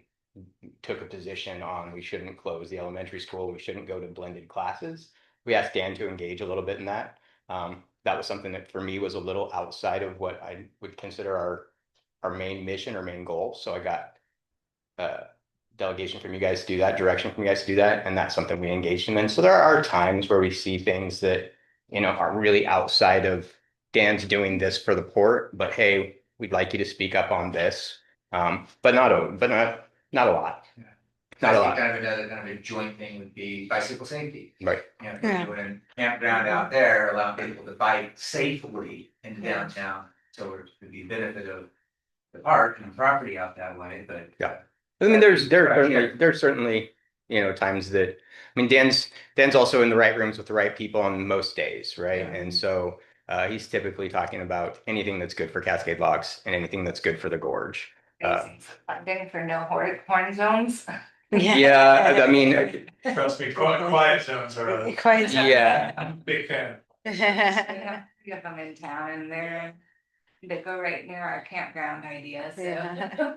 took a position on we shouldn't close the elementary school. We shouldn't go to blended classes. We asked Dan to engage a little bit in that. That was something that for me was a little outside of what I would consider our main mission or main goal. So I got delegation from you guys to do that, direction from you guys to do that, and that's something we engaged him in. So there are times where we see things that are really outside of Dan's doing this for the port, but hey, we'd like you to speak up on this, but not a lot. Not a lot. Kind of another kind of a joint thing would be bicycle safety. Right. Doing a campground out there, allow people to bike safely into downtown. So it would be benefit of the park and the property out that way, but I mean, there's certainly, times that, I mean, Dan's also in the right rooms with the right people on most days, right? And so he's typically talking about anything that's good for Cascade Locks and anything that's good for the gorge. Funding for no horn zones. Yeah, I mean, Trust me, quiet zones are a Quiet zone. yeah. big fan. We have them in town and they go right near our campground idea, so. Yeah.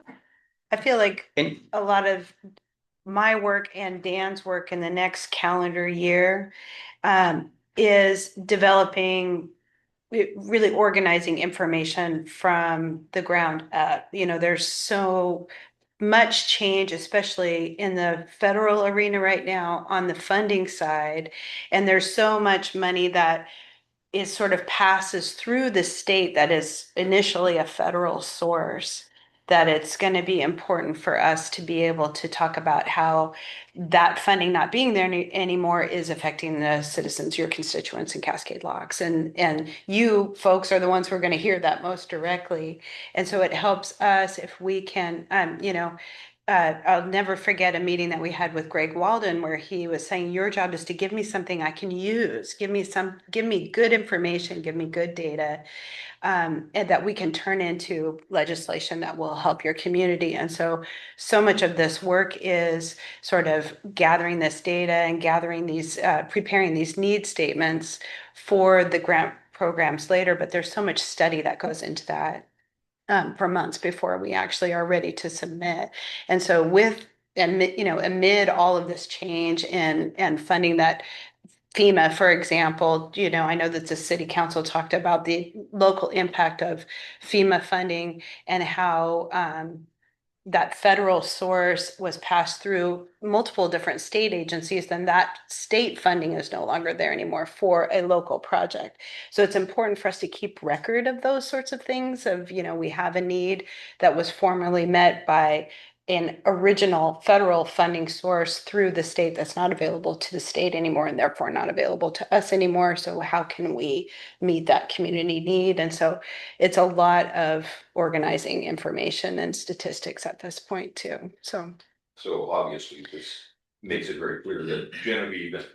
I feel like And a lot of my work and Dan's work in the next calendar year is developing, really organizing information from the ground up. There's so much change, especially in the federal arena right now on the funding side. And there's so much money that is sort of passes through the state that is initially a federal source, that it's going to be important for us to be able to talk about how that funding not being there anymore is affecting the citizens, your constituents in Cascade Locks. And you folks are the ones who are going to hear that most directly. And so it helps us if we can, I'll never forget a meeting that we had with Greg Walden where he was saying, your job is to give me something I can use. Give me good information, give me good data, and that we can turn into legislation that will help your community. And so much of this work is sort of gathering this data and gathering these, preparing these need statements for the grant programs later. But there's so much study that goes into that for months before we actually are ready to submit. And so amid all of this change and funding that FEMA, for example, I know that the city council talked about the local impact of FEMA funding and how that federal source was passed through multiple different state agencies, then that state funding is no longer there anymore for a local project. So it's important for us to keep record of those sorts of things of, we have a need that was formerly met by an original federal funding source through the state that's not available to the state anymore and therefore not available to us anymore. So how can we meet that community need? And so it's a lot of organizing information and statistics at this point too. So obviously, this makes it very clear that Genevieve and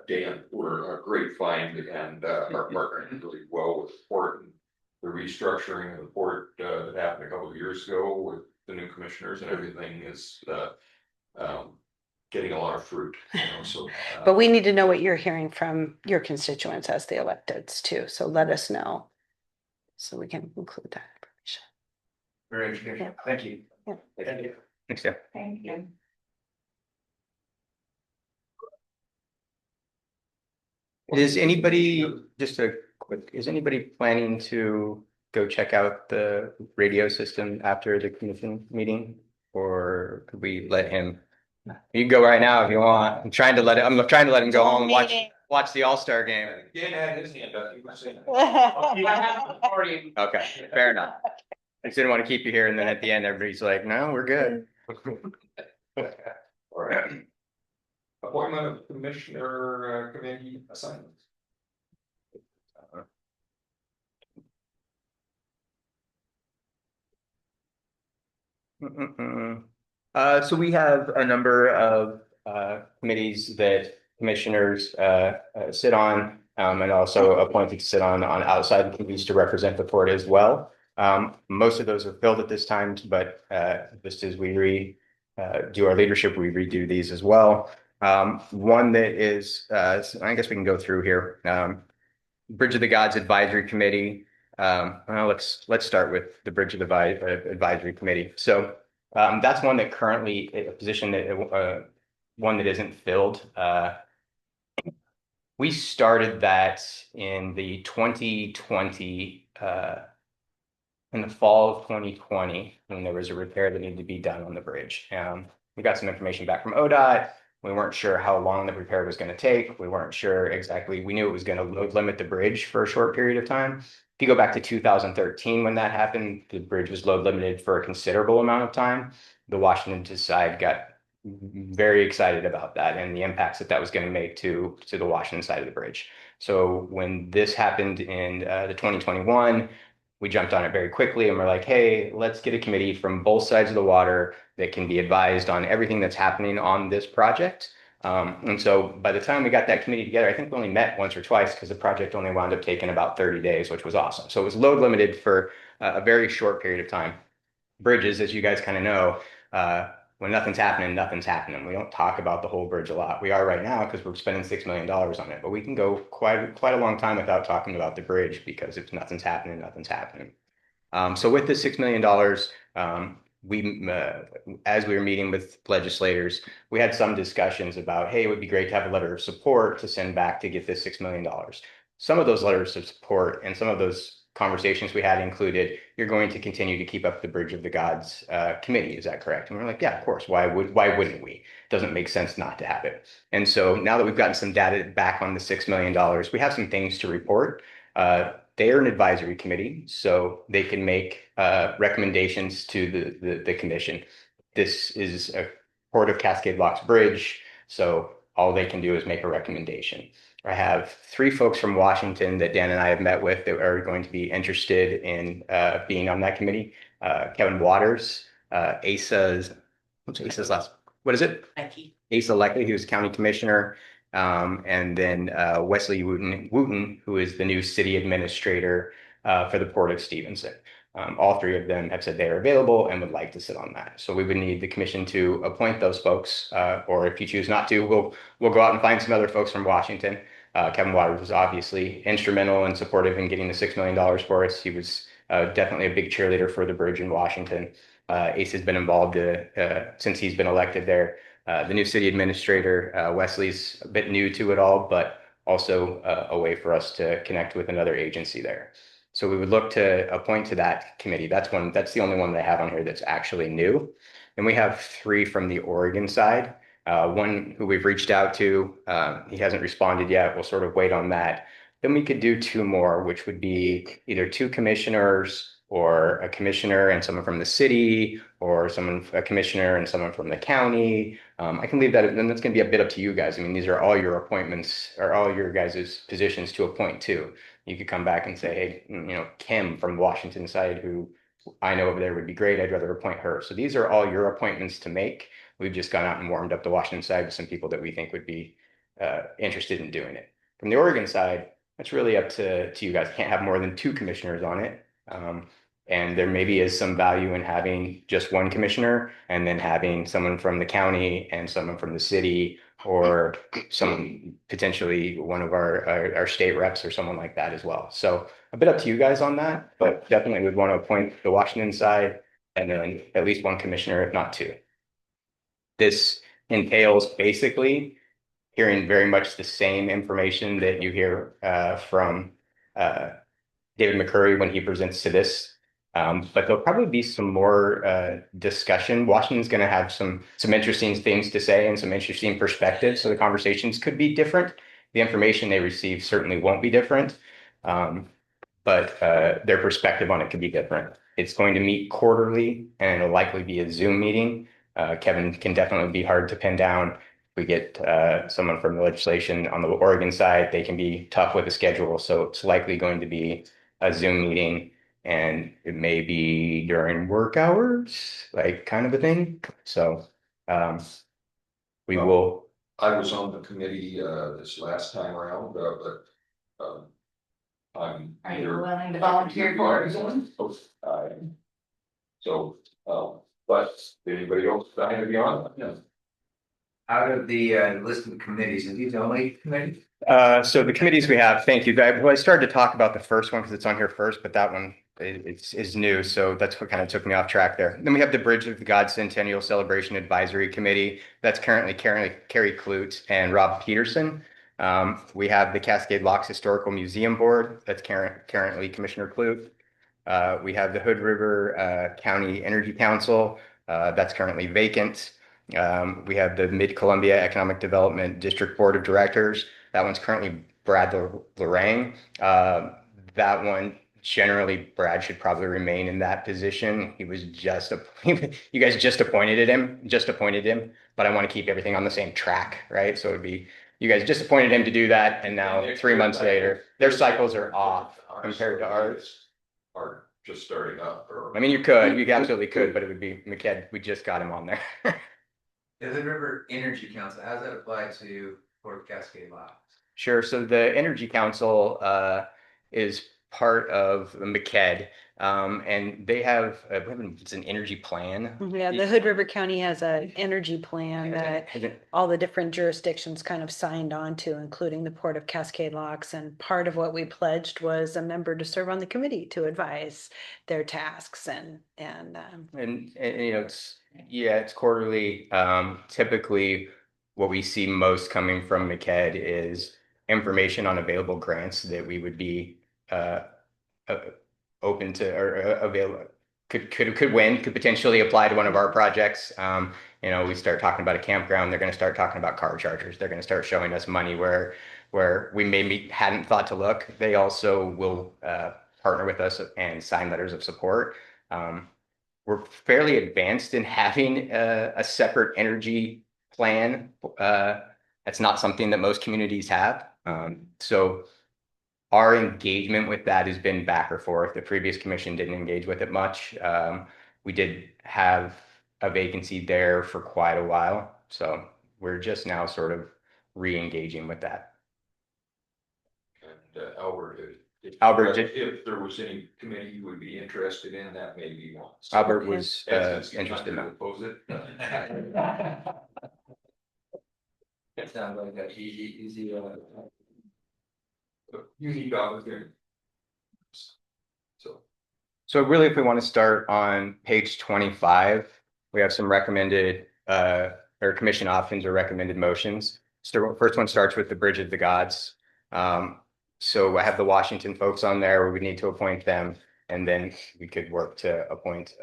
Dan were a great find and are partnering really well with the port and the restructuring of the port that happened a couple of years ago with the new commissioners and everything is getting a lot of fruit. But we need to know what you're hearing from your constituents as the electeds too. So let us know so we can include that information. Very educational. Yeah. Thank you. Yeah. Thank you. Thanks, Jeff. Thank you. Is anybody, is anybody planning to go check out the radio system after the commission meeting? Or could we let him? You can go right now if you want. I'm trying to let him go home and watch the All-Star game. Dan had his hand up, he was saying. Okay, fair enough. I just didn't want to keep you here and then at the end, everybody's like, no, we're good. All right. Appointment of commissioner committee assignments. So we have a number of committees that commissioners sit on and also appointed to sit on outside committees to represent the port as well. Most of those are filled at this time, but just as we do our leadership, we redo these as well. One that is, I guess we can go through here. Bridge of the Gods Advisory Committee. Well, let's start with the Bridge of the Advisory Committee. So that's one that currently a position that one that isn't filled. We started that in the 2020 in the fall of 2020 when there was a repair that needed to be done on the bridge. We got some information back from ODOT. We weren't sure how long the repair was going to take. We weren't sure exactly. We knew it was going to load limit the bridge for a short period of time. If you go back to 2013 when that happened, the bridge was load limited for a considerable amount of time. The Washington side got very excited about that and the impacts that was going to make to the Washington side of the bridge. So when this happened in the 2021, we jumped on it very quickly and we're like, hey, let's get a committee from both sides of the water that can be advised on everything that's happening on this project. And so by the time we got that committee together, I think we only met once or twice because the project only wound up taking about 30 days, which was awesome. So it was load limited for a very short period of time. Bridges, as you guys kind of know, when nothing's happening, nothing's happening. We don't talk about the whole bridge a lot. We are right now because we're spending $6 million on it, but we can go quite a long time without talking about the bridge because if nothing's happening, nothing's happening. So with the $6 million, as we were meeting with legislators, we had some discussions about, hey, it would be great to have a letter of support to send back to get this $6 million. Some of those letters of support and some of those conversations we had included, you're going to continue to keep up the Bridge of the Gods committee. Is that correct? And we're like, yeah, of course. Why wouldn't we? It doesn't make sense not to have it. And so now that we've gotten some data back on the $6 million, we have some things to report. They are an advisory committee, so they can make recommendations to the commission. This is a Port of Cascade Locks Bridge, so all they can do is make a recommendation. I have 3 folks from Washington that Dan and I have met with that are going to be interested in being on that committee. Kevin Waters, what's Asa's last? What is it? Asa Leckie, who's county commissioner, and then Wesley Wooten, who is the new city administrator for the Port of Stevenson. All 3 of them have said they are available and would like to sit on that. So we would need the commission to appoint those folks, or if you choose not to, we'll go out and find some other folks from Washington. Kevin Waters was obviously instrumental and supportive in getting the $6 million for us. He was definitely a big cheerleader for the bridge in Washington. Ace has been involved since he's been elected there. The new city administrator, Wesley's a bit new to it all, but also a way for us to connect with another agency there. So we would look to appoint to that committee. That's the only one that I have on here that's actually new. And we have 3 from the Oregon side. One who we've reached out to, he hasn't responded yet. We'll sort of wait on that. Then we could do 2 more, which would be either 2 commissioners or a commissioner and someone from the city, or a commissioner and someone from the county. I can leave that, and that's going to be a bit up to you guys. I mean, these are all your appointments or all your guys' positions to appoint to. You could come back and say, hey, Kim from Washington side, who I know over there would be great. I'd rather appoint her. So these are all your appointments to make. We've just gone out and warmed up the Washington side with some people that we think would be interested in doing it. From the Oregon side, that's really up to you guys. Can't have more than 2 commissioners on it. And there maybe is some value in having just 1 commissioner and then having someone from the county and someone from the city, or some potentially one of our state reps or someone like that as well. So a bit up to you guys on that, but definitely would want to appoint the Washington side and then at least 1 commissioner, if not 2. This entails basically hearing very much the same information that you hear from David McCurry when he presents to this. But there'll probably be some more discussion. Washington's going to have some interesting things to say and some interesting perspectives. So the conversations could be different. The information they receive certainly won't be different. But their perspective on it could be different. It's going to meet quarterly and it'll likely be a Zoom meeting. Kevin can definitely be hard to pin down. We get someone from the legislation on the Oregon side, they can be tough with the schedule. So it's likely going to be a Zoom meeting, and it may be during work hours, like kind of a thing. So we will. I was on the committee this last time around, but I'm. Are you willing to volunteer for it? So, but anybody else dying to be on? Yeah. Out of the list of committees, are these the only committees? So the committees we have, thank you. I started to talk about the first one because it's on here first, but that one is new. So that's what kind of took me off track there. Then we have the Bridge of the God Centennial Celebration Advisory Committee. That's currently Carrie Klute and Rob Peterson. We have the Cascade Locks Historical Museum Board. That's currently Commissioner Klute. We have the Hood River County Energy Council. That's currently vacant. We have the Mid-Columbia Economic Development District Board of Directors. That one's currently Brad Lorang. That one, generally, Brad should probably remain in that position. He was you guys just appointed him, but I want to keep everything on the same track, right? So it'd be, you guys just appointed him to do that, and now 3 months later, their cycles are off compared to ours. just starting up or? I mean, you absolutely could, but it would be McKed, we just got him on there. The Hood River Energy Council, how does that apply to Port of Cascade Locks? Sure. So the Energy Council is part of McKed, and they have it's an energy plan. Yeah, the Hood River County has an energy plan that all the different jurisdictions kind of signed on to, including the Port of Cascade Locks. And part of what we pledged was a member to serve on the committee to advise their tasks and you know, it's quarterly. Typically, what we see most coming from McKed is information on available grants that we would be uh, open to or available could win, could potentially apply to one of our projects. You know, we start talking about a campground, they're going to start talking about car chargers. They're going to start showing us money where we maybe hadn't thought to look. They also will partner with us and sign letters of support. We're fairly advanced in having a separate energy plan. That's not something that most communities have. So our engagement with that has been back or forth. The previous commission didn't engage with it much. We did have a vacancy there for quite a while. So we're just now sort of re-engaging with that. And Albert, Albert if there was any committee you would be interested in, that may be one. So Albert was interested in that. Oppose it. It sounds like that easy. Unique opportunity. So really, if we want to start on page 25, we have some recommended or commission options or recommended motions. So first one starts with the Bridge of the Gods. So I have the Washington folks on there where we need to appoint them, and then we could work to appoint.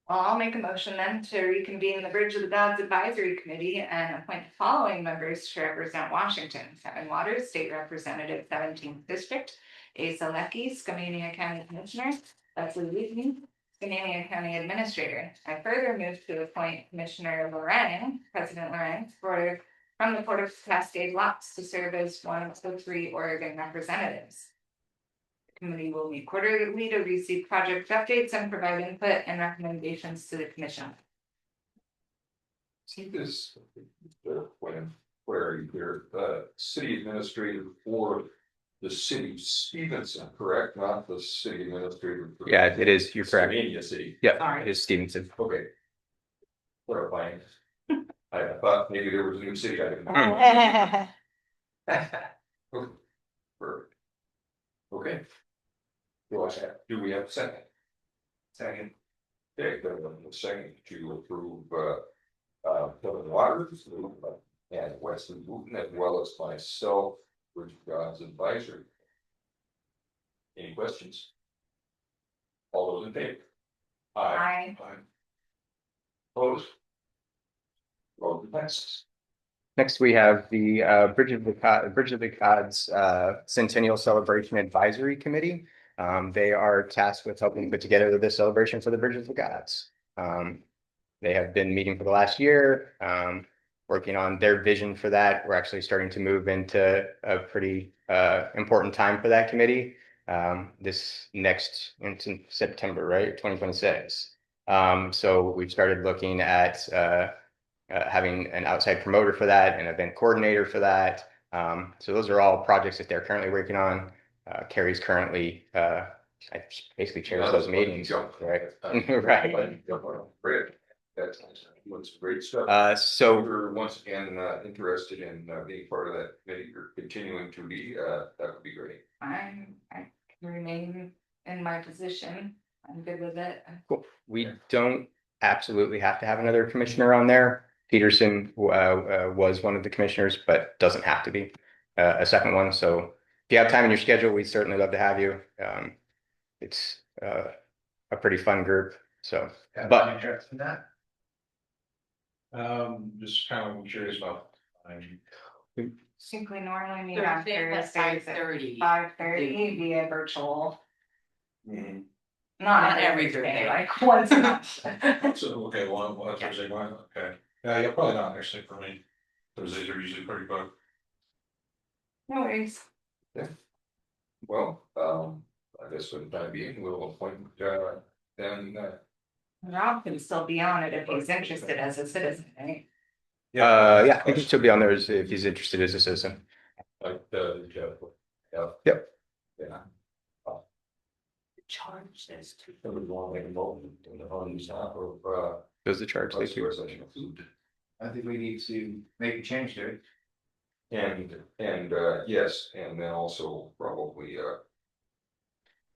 Well, I'll make a motion then to reconvene the Bridge of the Gods Advisory Committee and appoint the following members to represent Washington: Kevin Waters, State Representative, 17th District; Asa Lecky, Skamania County Commissioner; Leslie Wheaton, Skamania County Administrator. I further move to appoint Commissioner Lorang, President Lorang, from the Port of Cascade Locks to serve as one of the 3 Oregon representatives. Committee will meet quarterly to receive project updates and provide input and recommendations to the commission. See this, where you're city administrator for the city of Stevenson, correct? Not the city administrator. Yeah, it is. You're correct. Skamania City. Yeah, Sorry. it is Stevenson. Okay. Clarifying. I thought maybe there was a new city. I didn't know. Perfect. Okay. Do we have a second? Second. Okay, a second to approve Kevin Waters and Wesley Wooten, as well as myself, Bridge of Gods Advisory. Any questions? All those in favor? Aye. Opposed? Motion passes. Next, we have the Bridge of the Gods Centennial Celebration Advisory Committee. They are tasked with helping put together this celebration for the Bridge of the Gods. They have been meeting for the last year, working on their vision for that. We're actually starting to move into a pretty important time for that committee. This next into September, right? 2026. So we've started looking at having an outside promoter for that, an event coordinator for that. So those are all projects that they're currently working on. Carrie's currently basically chairs those meetings, right? Right. Great. That's great stuff. So we're once again interested in being part of that committee, or continuing to be, that would be great. I can remain in my position. I'm good with it. cool. We don't absolutely have to have another commissioner on there. Peterson was one of the commissioners, but doesn't have to be a second one. So if you have time in your schedule, we'd certainly love to have you. It's a pretty fun group. So, but Interest in that? Just kind of curious about. I think we normally meet Thursday after at Thursday 5:30. 5:30 via virtual. Mhm. Not every Thursday, like once a month. So, okay, one Thursday, one, okay. Yeah, you're probably not actually for me. Thursdays are usually pretty booked. No worries. Well, I guess for the time being, we'll appoint, then, Rob can still be on it if he's interested as a citizen, right? Yeah, he can still be on there if he's interested as a citizen. like, Jeff. Yeah. Yep. Yeah. Charge this to. Somebody want to make a motion on these top of, Does the charge, thank you. I think we need to make a change to it. And, yes, and then also probably,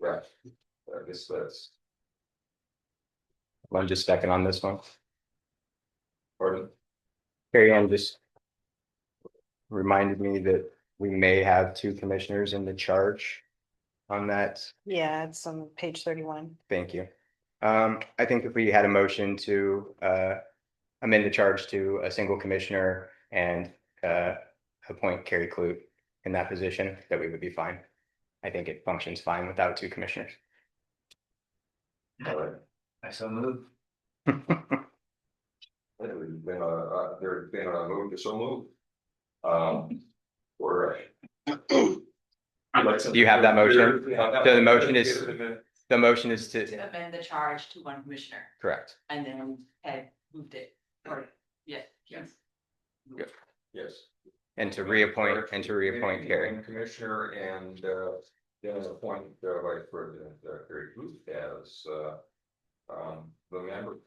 right, I guess that's, I'm just second on this one. pardon, Carrie Ann just reminded me that we may have two commissioners in the charge on that. Yeah, it's on page 31. Thank you. I think if we had a motion to amend the charge to a single commissioner and appoint Carrie Clute in that position, that we would be fine. I think it functions fine without two commissioners. all right. I so move. There's been a move to so move. Or. Do you have that motion? So the motion is, the motion is To to, amend the charge to one commissioner, correct. and then Ed moved it, or, yes. Yes. And to reappoint Carrie. Commissioner and, then appoint, Vice President, Carrie Booth as, the member.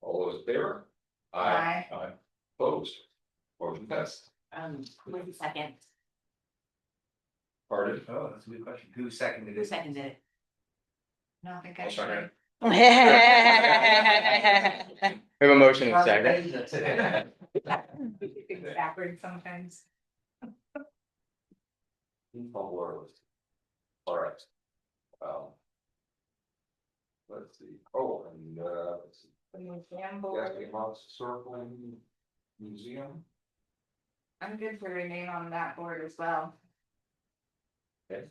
All those in favor? Aye. Opposed? Motion passed. Wait a second, Pardon? Oh, that's a good question. Who seconded who it? seconded it? No, I think I I'll should. second. We have a motion and a second. Things backwards sometimes. All right. Let's see, oh, and, let's see. The museum board. Cascade Moss Circle Museum. I'm good for remain on that board as well. Okay.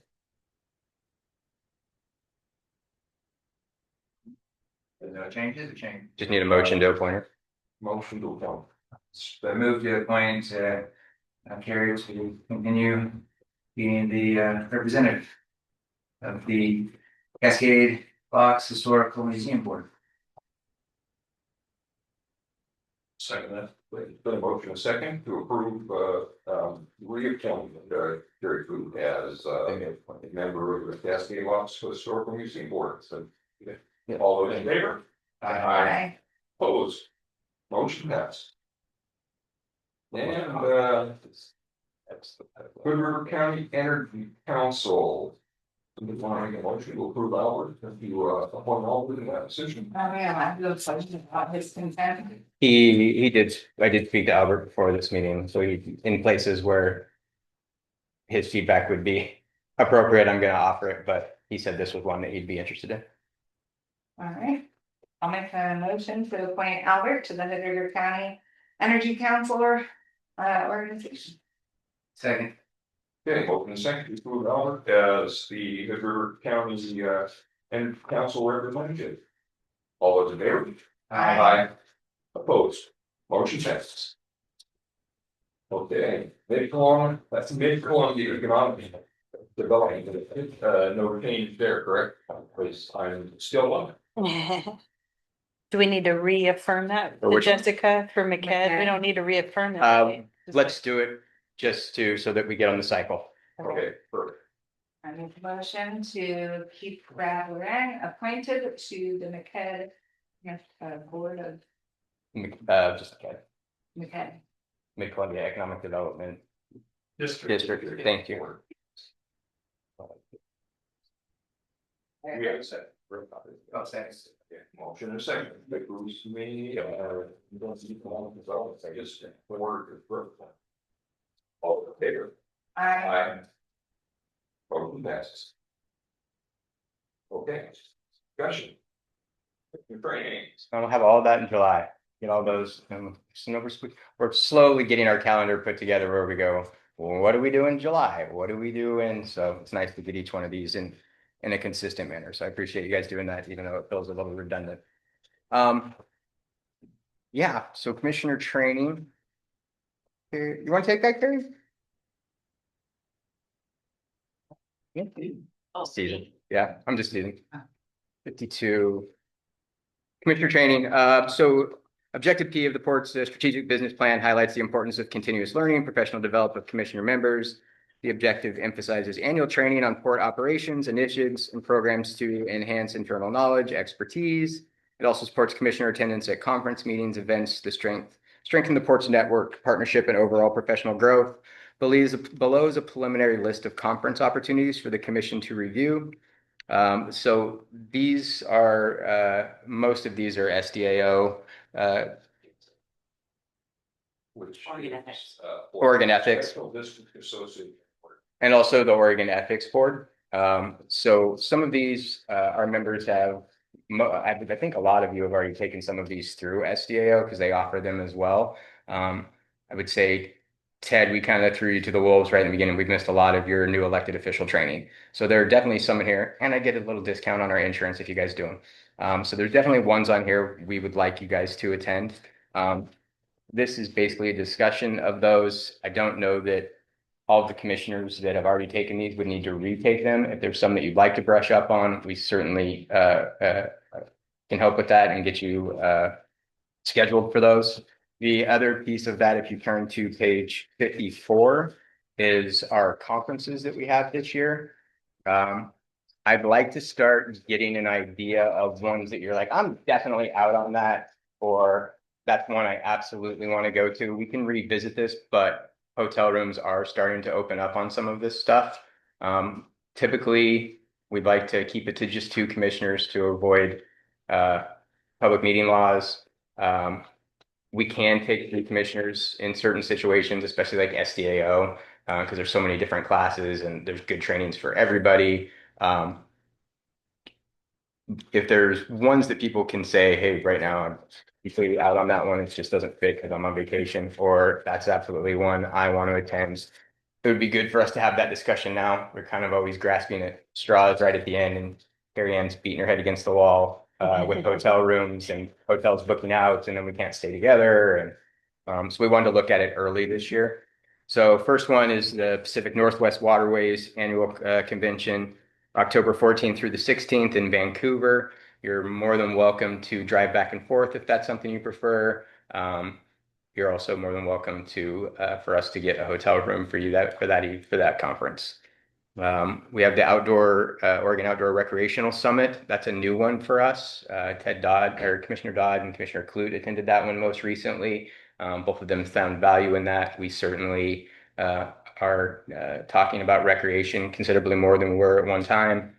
There's no changes or change? Just need a motion to appoint her. Motion to appoint. I move to appoint Carrie to continue being the representative of the Cascade Box Historical Museum Board. Second that. Been a motion a second to approve, reappointment, Carrie Booth as, a member of the Cascade Locks Historical Museum Board, so. All those in favor? Aye. Opposed? Motion passed. And, Good River County Energy Council. Defining a motion to approve Albert, if you, appoint Albert in that position. Oh, yeah, I have no question about his consent. He did, I did speak to Albert before this meeting, so he, in places where his feedback would be appropriate, I'm gonna offer it, but he said this was one that he'd be interested in. All right, I'll make a motion to appoint Albert to the Hood River County Energy Council organization. Second. Okay, open second to approve Albert as the Hood River County, Energy Council representative. All those in favor? Aye. Opposed? Motion passes. Okay, Mid-Columbia, that's Mid-Columbia Economic Development, no change there, correct? Because I'm still on it. Do we need to reaffirm that For to which one? Jessica for McCad? We McCad. don't need to reaffirm that. Let's do it just to, so that we get on the cycle. Okay, perfect. I make a motion to keep Brad Lorang appointed to the McCad Board of Just McCad. Mid-Columbia Economic Development District. District, thank you. We have a second. Oh, second. Okay, motion and a second. That moves me, don't see Economic Development, I guess, the word is perfect. All in favor? Aye. Motion passes. Okay, discussion. Training. I'll have all that in July. Get all those, we're slowly getting our calendar put together where we go, well, what do we do in July? What do we do in? So it's nice to get each one of these in a consistent manner. So I appreciate you guys doing that, even though it feels a little redundant. Yeah, so commissioner training. You want to take that, Carrie? Yeah. Oh. Steven. Yeah, I'm just Steven. 52. Commissioner training. So objective P of the Port's strategic business plan highlights the importance of continuous learning and professional development of commissioner members. The objective emphasizes annual training on port operations, initiatives, and programs to enhance internal knowledge, expertise. It also supports commissioner attendance at conference meetings, events, strengthen the port's network, partnership, and overall professional growth. Below is a preliminary list of conference opportunities for the commission to review. So these are, most of these are SDAO, Which Oregon is, Ethics. Oregon Ethics. Special District Association. And also the Oregon Ethics Board. So some of these, our members have, I think a lot of you have already taken some of these through SDAO because they offer them as well. I would say, Ted, we kind of threw you to the wolves right in the beginning. We've missed a lot of your new elected official training. So there are definitely some in here, and I get a little discount on our insurance if you guys do them. So there's definitely ones on here we would like you guys to attend. This is basically a discussion of those. I don't know that all of the commissioners that have already taken these would need to retake them. If there's some that you'd like to brush up on, we certainly can help with that and get you scheduled for those. The other piece of that, if you turn to page 54, is our conferences that we have this year. I'd like to start getting an idea of ones that you're like, I'm definitely out on that, or that's one I absolutely want to go to. We can revisit this, but hotel rooms are starting to open up on some of this stuff. Typically, we'd like to keep it to just 2 commissioners to avoid public meeting laws. We can take 3 commissioners in certain situations, especially like SDAO, because there's so many different classes and there's good trainings for everybody. If there's ones that people can say, hey, right now I'm completely out on that one, it just doesn't fit because I'm on vacation, or that's absolutely one I want to attend, it would be good for us to have that discussion now. We're kind of always grasping at straws right at the end, and Carrie Ann's beating her head against the wall with hotel rooms and hotels booking out, and then we can't stay together. And so we wanted to look at it early this year. So first one is the Pacific Northwest Waterways Annual Convention, October 14th through the 16th in Vancouver. You're more than welcome to drive back and forth if that's something you prefer. You're also more than welcome to for us to get a hotel room for you for that conference. We have the Oregon Outdoor Recreational Summit. That's a new one for us. Commissioner Dodd and Commissioner Clute attended that one most recently. Both of them found value in that. We certainly are talking about recreation considerably more than we were at one time.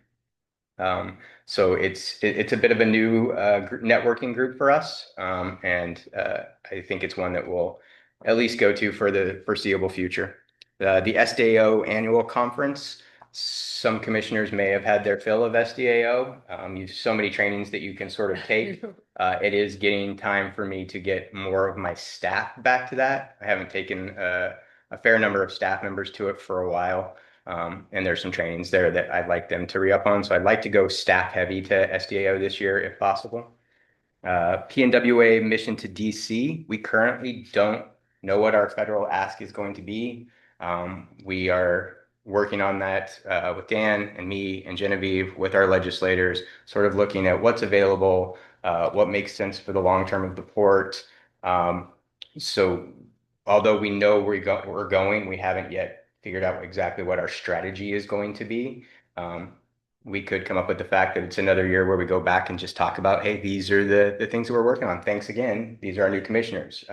So it's a bit of a new networking group for us, and I think it's one that we'll at least go to for the foreseeable future. The SDAO annual conference. Some commissioners may have had their fill of SDAO. You have so many trainings that you can sort of take. It is getting time for me to get more of my staff back to that. I haven't taken a fair number of staff members to it for a while. And there's some trainings there that I'd like them to re-up on. So I'd like to go staff heavy to SDAO this year if possible. PNWA mission to DC. We currently don't know what our federal ask is going to be. We are working on that with Dan and me and Genevieve with our legislators, sort of looking at what's available, what makes sense for the long term of the port. So although we know we're going, we haven't yet figured out exactly what our strategy is going to be. We could come up with the fact that it's another year where we go back and just talk about, hey, these are the things that we're working on. Thanks again. These are our new commissioners.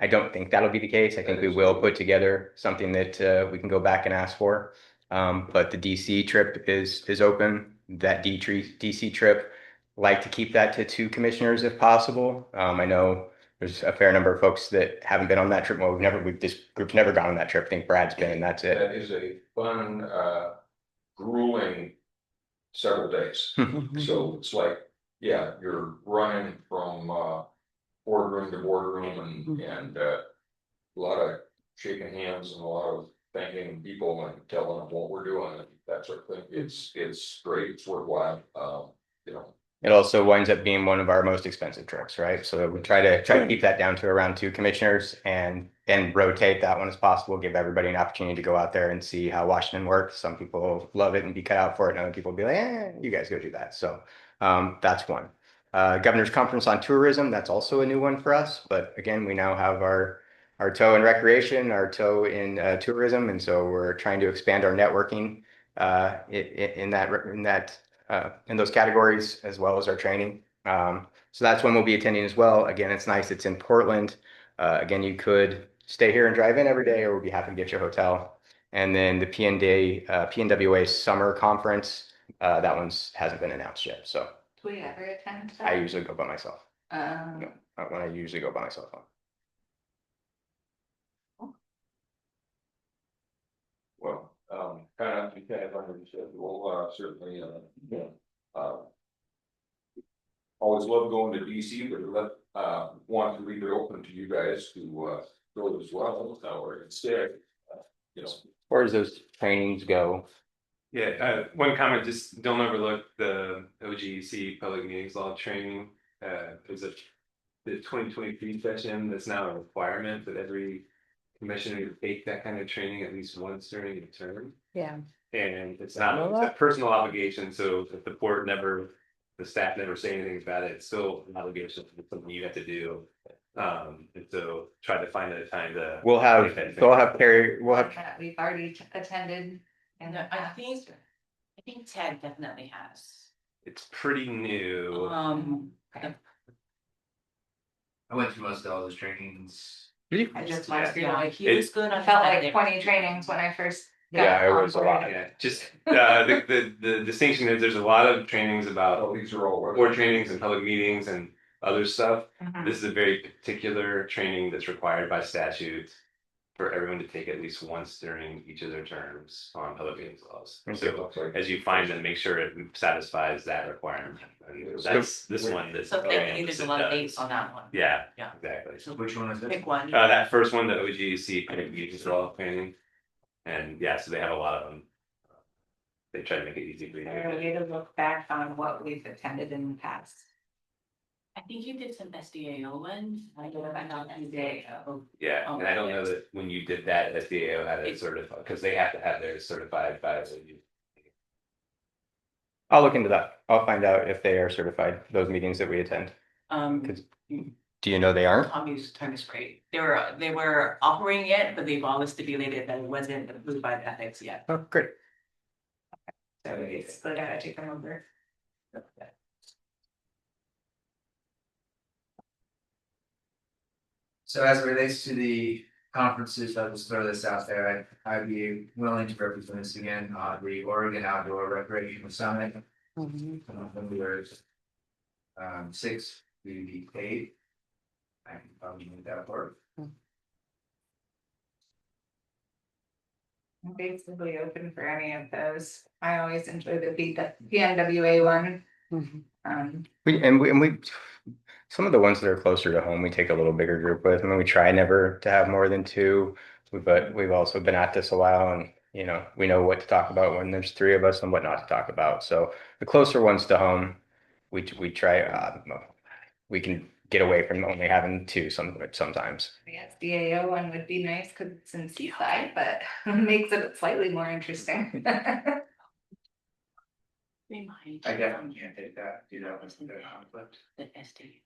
I don't think that'll be the case. I think we will put together something that we can go back and ask for. But the DC trip is open. That DC trip, like to keep that to 2 commissioners if possible. I know there's a fair number of folks that haven't been on that trip. Well, this group's never gone on that trip. I think Brad's been, and that's it. That is a fun, grueling several days. So it's like, yeah, you're running from boardroom to boardroom and a lot of shaking hands and a lot of thanking people and telling them what we're doing and that sort of thing. It's great. It's worthwhile. You know, It also winds up being one of our most expensive trips, right? So we try to keep that down to around 2 commissioners and rotate that one as possible, give everybody an opportunity to go out there and see how Washington works. Some people love it and be cut out for it, and other people be like, you guys go do that. So that's one. Governor's Conference on Tourism, that's also a new one for us. But again, we now have our toe in recreation, our toe in tourism, and so we're trying to expand our networking in those categories as well as our training. So that's when we'll be attending as well. Again, it's nice. It's in Portland. Again, you could stay here and drive in every day, or we'll be happy to get you a hotel. And then the PNWA Summer Conference, that one's hasn't been announced yet. So Do we ever attend that? I usually go by myself. Um, When I usually go by myself. Well, kind of, you kind of under the schedule, certainly, you know, always love going to DC, but want to leave it open to you guys to, go as well, or instead, you know. As far as those trainings go, Yeah, one comment, just don't overlook the OGC Public Meetings Law training. There's the 2023 session that's now a requirement that every commissioner to take that kind of training at least once during a term. Yeah. And it's not a personal obligation, so if the staff never say anything about it, it's still an obligation, it's something you have to do. And so try to find a time to. we'll have Carrie, that we've already attended. And No, I think Ted definitely has. It's pretty new. I went through most of all those trainings. I just want to Yeah, like, he was good. I felt like 20 trainings when I first. got Yeah, it on was a board. lot. Yeah, just the distinction is there's a lot of trainings about Oh, these are all. board trainings and public meetings and other stuff. Mhm. This is a very particular training that's required by statute for everyone to take at least once during each of their terms on public meetings laws. So as you find them, make sure it satisfies that requirement. And that's this one. That's So thank you, there's a lot of dates on that one. Yeah, Yeah. exactly. So Which one is it? pick one. That first one, the OGC public meetings law training. And yeah, so they have a lot of them. They try to make it easy for you. Is there a way to look back on what we've attended in the past? I think you did some SDAO ones. I did a bunch on SDAO. Yeah, and I don't know that when you did that, SDAO had it certified, because they have to have theirs certified by you. I'll look into that. I'll find out if they are certified, those meetings that we attend. Um, Do you know they aren't? Tommy's term is great. They were offering it, but they've always stipulated that it wasn't approved by the ethics yet. Oh, great. So we still gotta take them over. So as it relates to the conferences, I'll just throw this out there, I'd be willing to represent this again on the Oregon Outdoor Recreation Summit. November 6th, we be paid. I can probably make that work. I'm basically open for any of those. I always enjoy the PNWA one. We some of the ones that are closer to home, we take a little bigger group with. I mean, we try never to have more than two, but we've also been at this a while, and we know what to talk about when there's three of us and what not to talk about. So the closer ones to home, we try. We can get away from only having two sometimes. The SDAO one would be nice because it's in Seaside, but makes it slightly more interesting. Remind. I definitely can't take that, do that with the conflict. The SD.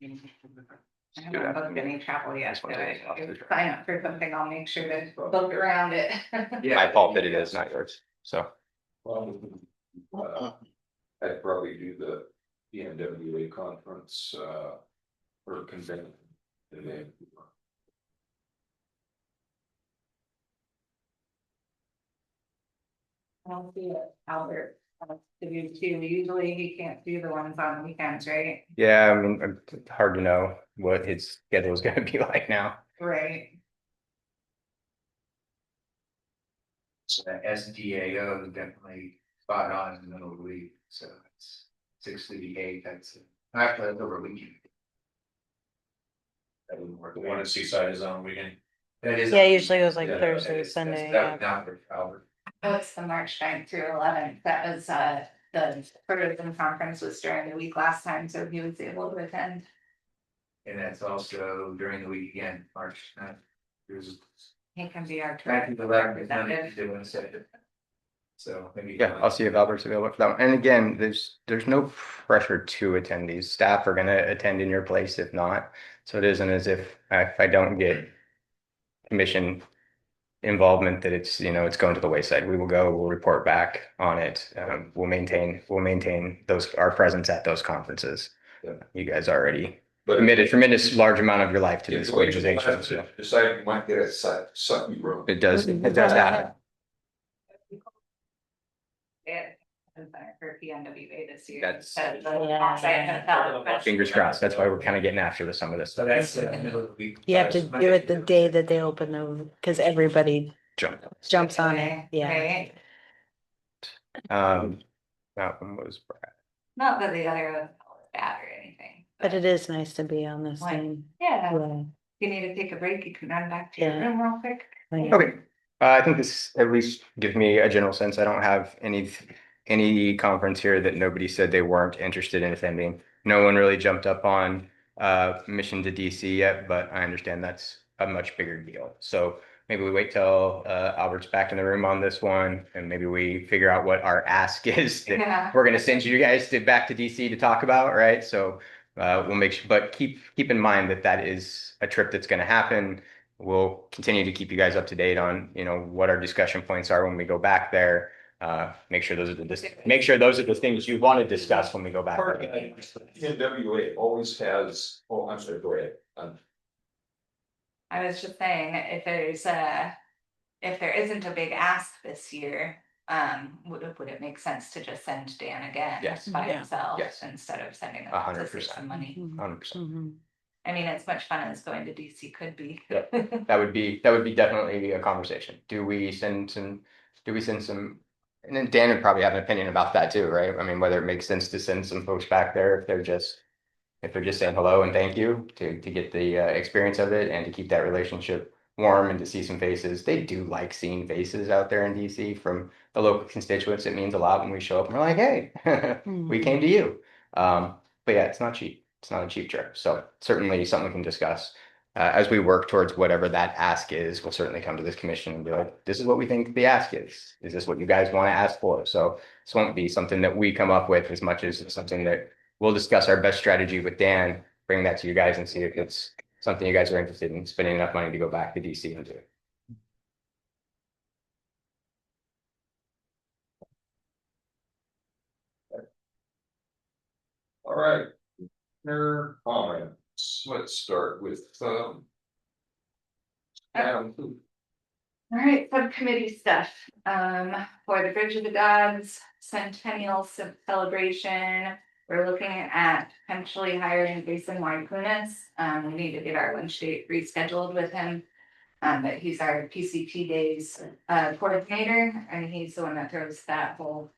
I haven't booked any travel yet, so if I sign up for something, I'll make sure to book around it. My fault that it is, not yours. So I'd probably do the PNWA conference, or convention. And then I'll see it, Albert, to do too. Usually he can't do the ones on weekends, right? yeah, I mean, it's hard to know what his schedule is going to be like now. Right. So that SDAO is definitely spot on in the middle of the week, so it's 6 to the 8, that's actually that's over a weekend. That wouldn't work. The one in Seaside is on weekend. That is. Yeah, usually goes like Yeah, Thursday, that is- Sunday. That would not work, Albert. Oh, it's the March 9th through 11th. That was the tourism conference was during the week last time, so he was able to attend. And that's also during the week again, March 9th. There's He can be our back to the representative. representative. So maybe. Yeah, I'll see if Albert's available for that one. And again, there's no pressure to attend these. Staff are gonna attend in your place if not. So it isn't as if I don't get commission involvement that it's, it's going to the wayside. We will go, we'll report back on it. We'll maintain our presence at those conferences. Yeah. You guys already But committed tremendous large amount of your life to if this the way you organization. have to So decide, you might get a sucky room. it does happen. Yeah, for PNWA this year. That's- instead of the offsite hotel, but- Fingers crossed. That's why we're kind of getting after with some of this So stuff. that's in the middle of the week. You have to do it the day that they open them, because everybody Jump. jumps on it, yeah. Right? That one was Brad. Not that the other was bad or anything. But it is nice to be on this Like, thing. Yeah, Yeah. you need to take a break, you can run back to your Yeah. room real quick. Okay, I think this at least gives me a general sense. I don't have any conference here that nobody said they weren't interested in attending. No one really jumped up on mission to DC yet, but I understand that's a much bigger deal. So maybe we wait till Albert's back in the room on this one, and maybe we figure out what our ask is that Yeah. we're gonna send you guys back to DC to talk about, right? So we'll make sure, but keep in mind that is a trip that's gonna happen. We'll continue to keep you guys up to date on, what our discussion points are when we go back there. Make sure those are the things you want to discuss when we go back. Part there. of NWA always has, oh, I'm sorry, go ahead. I was just saying, if there isn't a big ask this year, would it make sense to just send Dan again? Yes. By Yeah. himself? Yes. Instead of sending him 100%. to save some money. 100%. Mhm. I mean, as much fun as going to DC could be. Yeah. That would be definitely a conversation. Do we send some, and then Dan would probably have an opinion about that too, right? I mean, whether it makes sense to send some folks back there if they're just saying hello and thank you to get the experience of it and to keep that relationship warm and to see some faces. They do like seeing faces out there in DC from the local constituents. It means a lot when we show up and we're like, hey, we came to you. But yeah, it's not cheap. It's not a cheap trip. So certainly something we can discuss. As we work towards whatever that ask is, we'll certainly come to this commission and be like, this is what we think the ask is. Is this what you guys want to ask for? So this won't be something that we come up with as much as it's something that we'll discuss our best strategy with Dan, bring that to you guys and see if it's something you guys are interested in spending enough money to go back to DC and do. All right. Comments. Let's start with Adam. All right, subcommittee stuff. For the Bridge of the Gods Centennial Celebration, we're looking at potentially hiring Jason Markunis. We need to get our lunch date rescheduled with him. But he's our PCP Days coordinator, and he's the one that throws that whole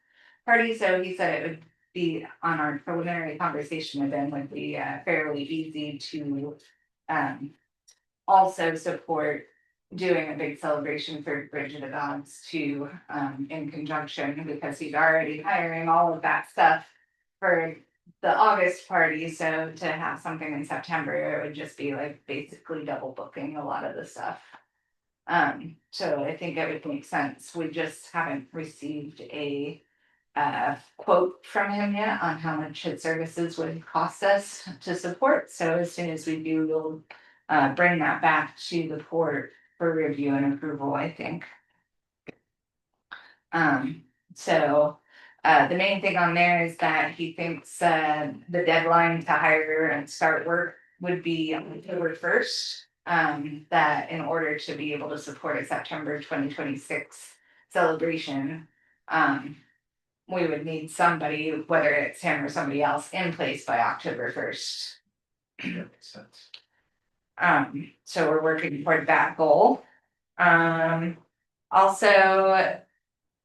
party. So he said it would be on our preliminary conversation with him would be fairly easy to also support doing a big celebration for Bridge of the Gods too, in conjunction, because he's already hiring all of that stuff for the August party. So to have something in September, it would just be like basically double booking a lot of the stuff. So I think it would make sense. We just haven't received a quote from him yet on how much his services would cost us to support. So as soon as we do, we'll bring that back to the court for review and approval, I think. So the main thing on there is that he thinks the deadline to hire and start work would be October 1st. That in order to be able to support a September 2026 celebration, we would need somebody, whether it's him or somebody else, in place by October 1st. That makes sense. So we're working toward that goal. Also,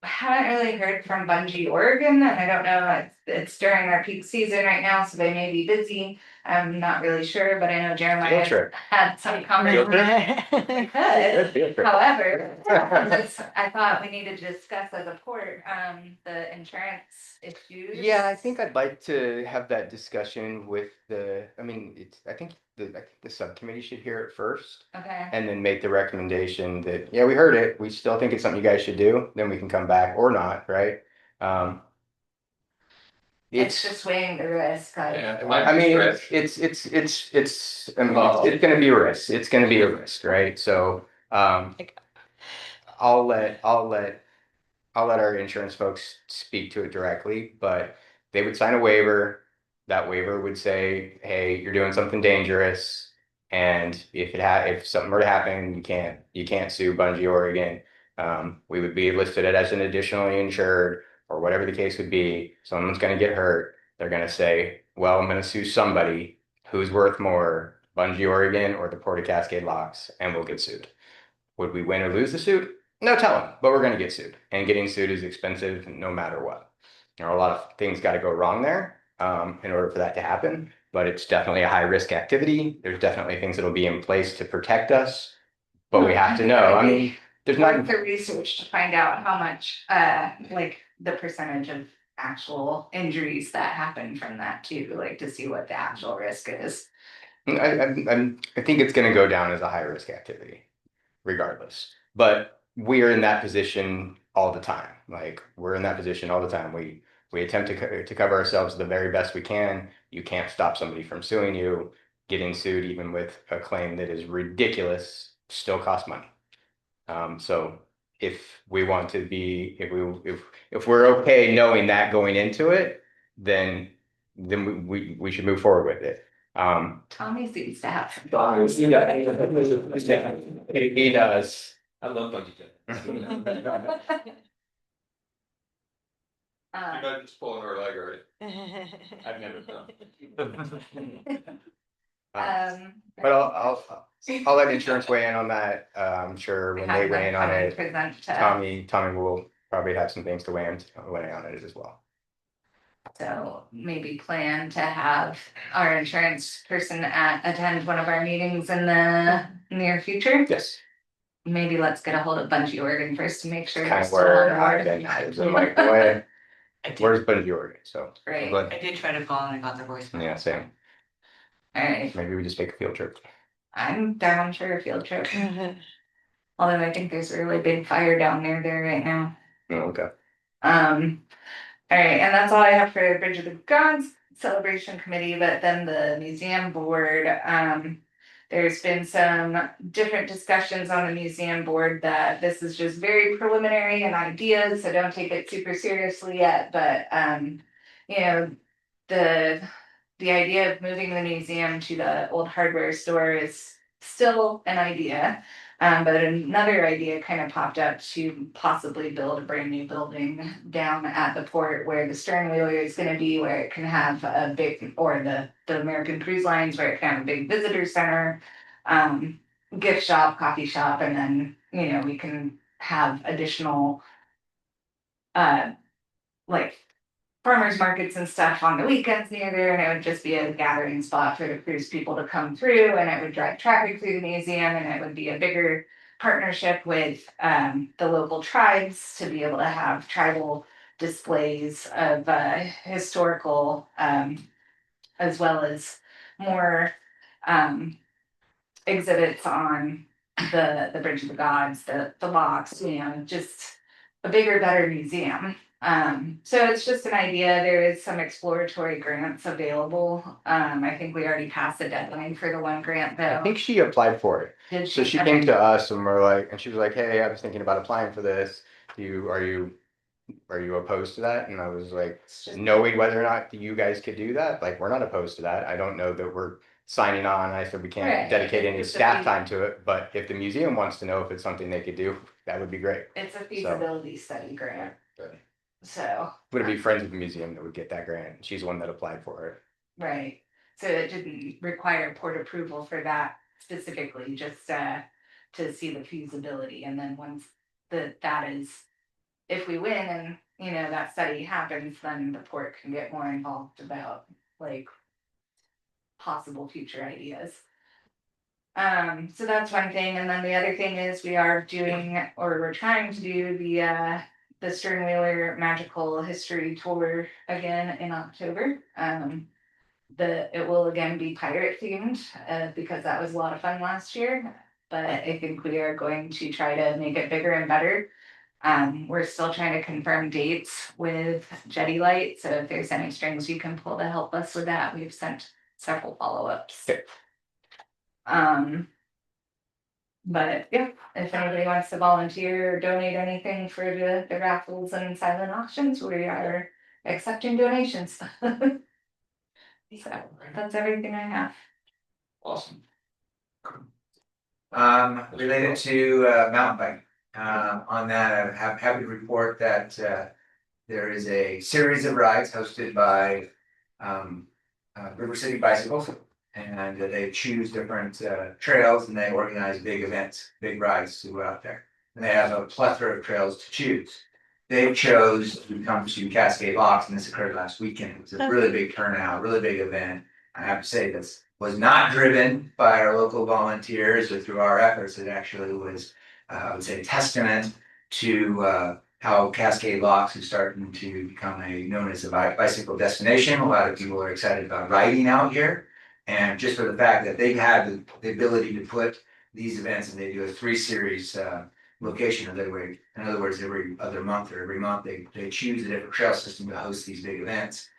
haven't really heard from Bungee Oregon, and I don't know, it's during our peak season right now, so they may be busy. I'm not really sure, but I know Jeremiah trip. had some conversation. We could. Field trip. However, I thought we needed to discuss as a port, the insurance issues. Yeah, I think I'd like to have that discussion with I think the subcommittee should hear it first. Okay, And then make the recommendation that, yeah, we heard it, we still think it's something you guys should do, then we can come back or not, right? it's just weighing the risk, like. I mean, it's gonna be a risk, it's gonna be a risk, right? So, I'll let our insurance folks speak to it directly, but they would sign a waiver. That waiver would say, hey, you're doing something dangerous. And if something were to happen, you can't sue Bungee, Oregon. We would be listed as an additionally insured or whatever the case would be. Someone's going to get hurt. They're going to say, well, I'm going to sue somebody who's worth more, Bungee, Oregon or the Port of Cascade Locks, and we'll get sued. Would we win or lose the suit? No telling, but we're going to get sued. And getting sued is expensive no matter what. There are a lot of things got to go wrong there in order for that to happen, but it's definitely a high risk activity. There's definitely things that will be in place to protect us, but we have to know. I mean, there's not the research to find out how much, like the percentage of actual injuries that happen from that too, like to see what the actual risk is. I think it's going to go down as a high risk activity, regardless. But we are in that position all the time. Like we're in that position all the time. We attempt to cover ourselves the very best we can. You can't stop somebody from suing you. Getting sued, even with a claim that is ridiculous, still costs money. So if we want to be, if we're okay knowing that going into it, then we should move forward with it. Tommy seems to have. He does. I love bungee jumping. You guys just pulling her leg, right? I've never done. But I'll let insurance weigh in on that. I'm sure when they weigh in on it, Tommy will probably have some things to weigh on it as well. So maybe plan to have our insurance person attend one of our meetings in the near future. Yes. Maybe let's get a hold of Bungee, Oregon first to make sure. Kind of where I've been. I'm like, boy, where's Bungee, Oregon? So right. I did try to call and I got the voicemail. Yeah, same. All right. Maybe we just take a field trip. I'm down for a field trip. Although I think there's a really big fire down there right now. Oh, okay. All right, and that's all I have for the Bridge of the Gods Celebration Committee, but then the museum board, there's been some different discussions on the museum board that this is just very preliminary and ideas, so don't take it super seriously yet, but you know, the idea of moving the museum to the old hardware store is still an idea. But another idea kind of popped up to possibly build a brand new building down at the port where the stern wheeler is going to be, where it can have a big, or the American Cruise Lines, where it can have a big visitor center, gift shop, coffee shop, and then, we can have additional, like farmers markets and stuff on the weekends near there, and it would just be a gathering spot for the cruise people to come through, and it would drive traffic through the museum, and it would be a bigger partnership with the local tribes to be able to have tribal displays of historical as well as more exhibits on the Bridge of the Gods, the locks, just a bigger, better museum. So it's just an idea. There is some exploratory grants available. I think we already passed the deadline for the one grant though. I think she applied for it. Did So she came to us and she was like, hey, I was thinking about applying for this. Are you opposed to that? And I was like, knowing whether or not you guys could do that, like, we're not opposed to that. I don't know that we're signing on. I said we can't dedicate any staff time to it, but if the museum wants to know if it's something they could do, that would be great. It's a feasibility study grant. Good. So would it be friends of the museum that would get that grant? She's the one that applied for it. Right. So it didn't require port approval for that specifically, just to see the feasibility. And then once that is, if we win and that study happens, then the port can get more involved about like possible future ideas. So that's one thing, and then the other thing is we are doing, or we're trying to do the Stern Wheeler Magical History Tour again in October. It will again be pirate themed, because that was a lot of fun last year, but I think we are going to try to make it bigger and better. We're still trying to confirm dates with Jetty Light, so if there's any strings you can pull to help us with that, we've sent several follow-ups. But yeah, if anybody wants to volunteer or donate anything for the raffles and silent auctions, we are accepting donations. So that's everything I have. Awesome. Related to mountain bike, on that, I'm happy to report that there is a series of rides hosted by River City Bicycles, and they choose different trails and they organize big events, big rides to go out there. And they have a plethora of trails to choose. They chose to come to Cascade Locks, and this occurred last weekend. It was a really big turnout, really big event. I have to say this was not driven by our local volunteers or through our efforts. It actually was, I would say, a testament to how Cascade Locks is starting to become known as a bicycle destination. A lot of people are excited about riding out here. And just for the fact that they've had the ability to put these events, and they do a 3-series location of way. In other words, every other month or every month, they choose a different trail system to host these big events.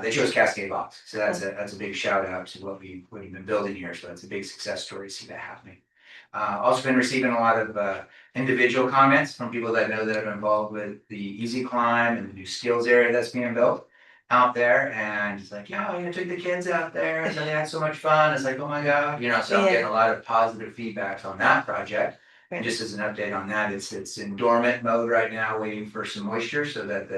They chose Cascade Locks, so that's a big shout out to what we've been building here. So that's a big success story to see that happening. Also been receiving a lot of individual comments from people that know that are involved with the Easy Climb and the new skills area that's being built out there. And it's like, yeah, I took the kids out there and they had so much fun. It's like, oh my God, so I'm getting a lot of positive feedback on that project. And just as an update on that, it's in dormant mode right now, waiting for some moisture so that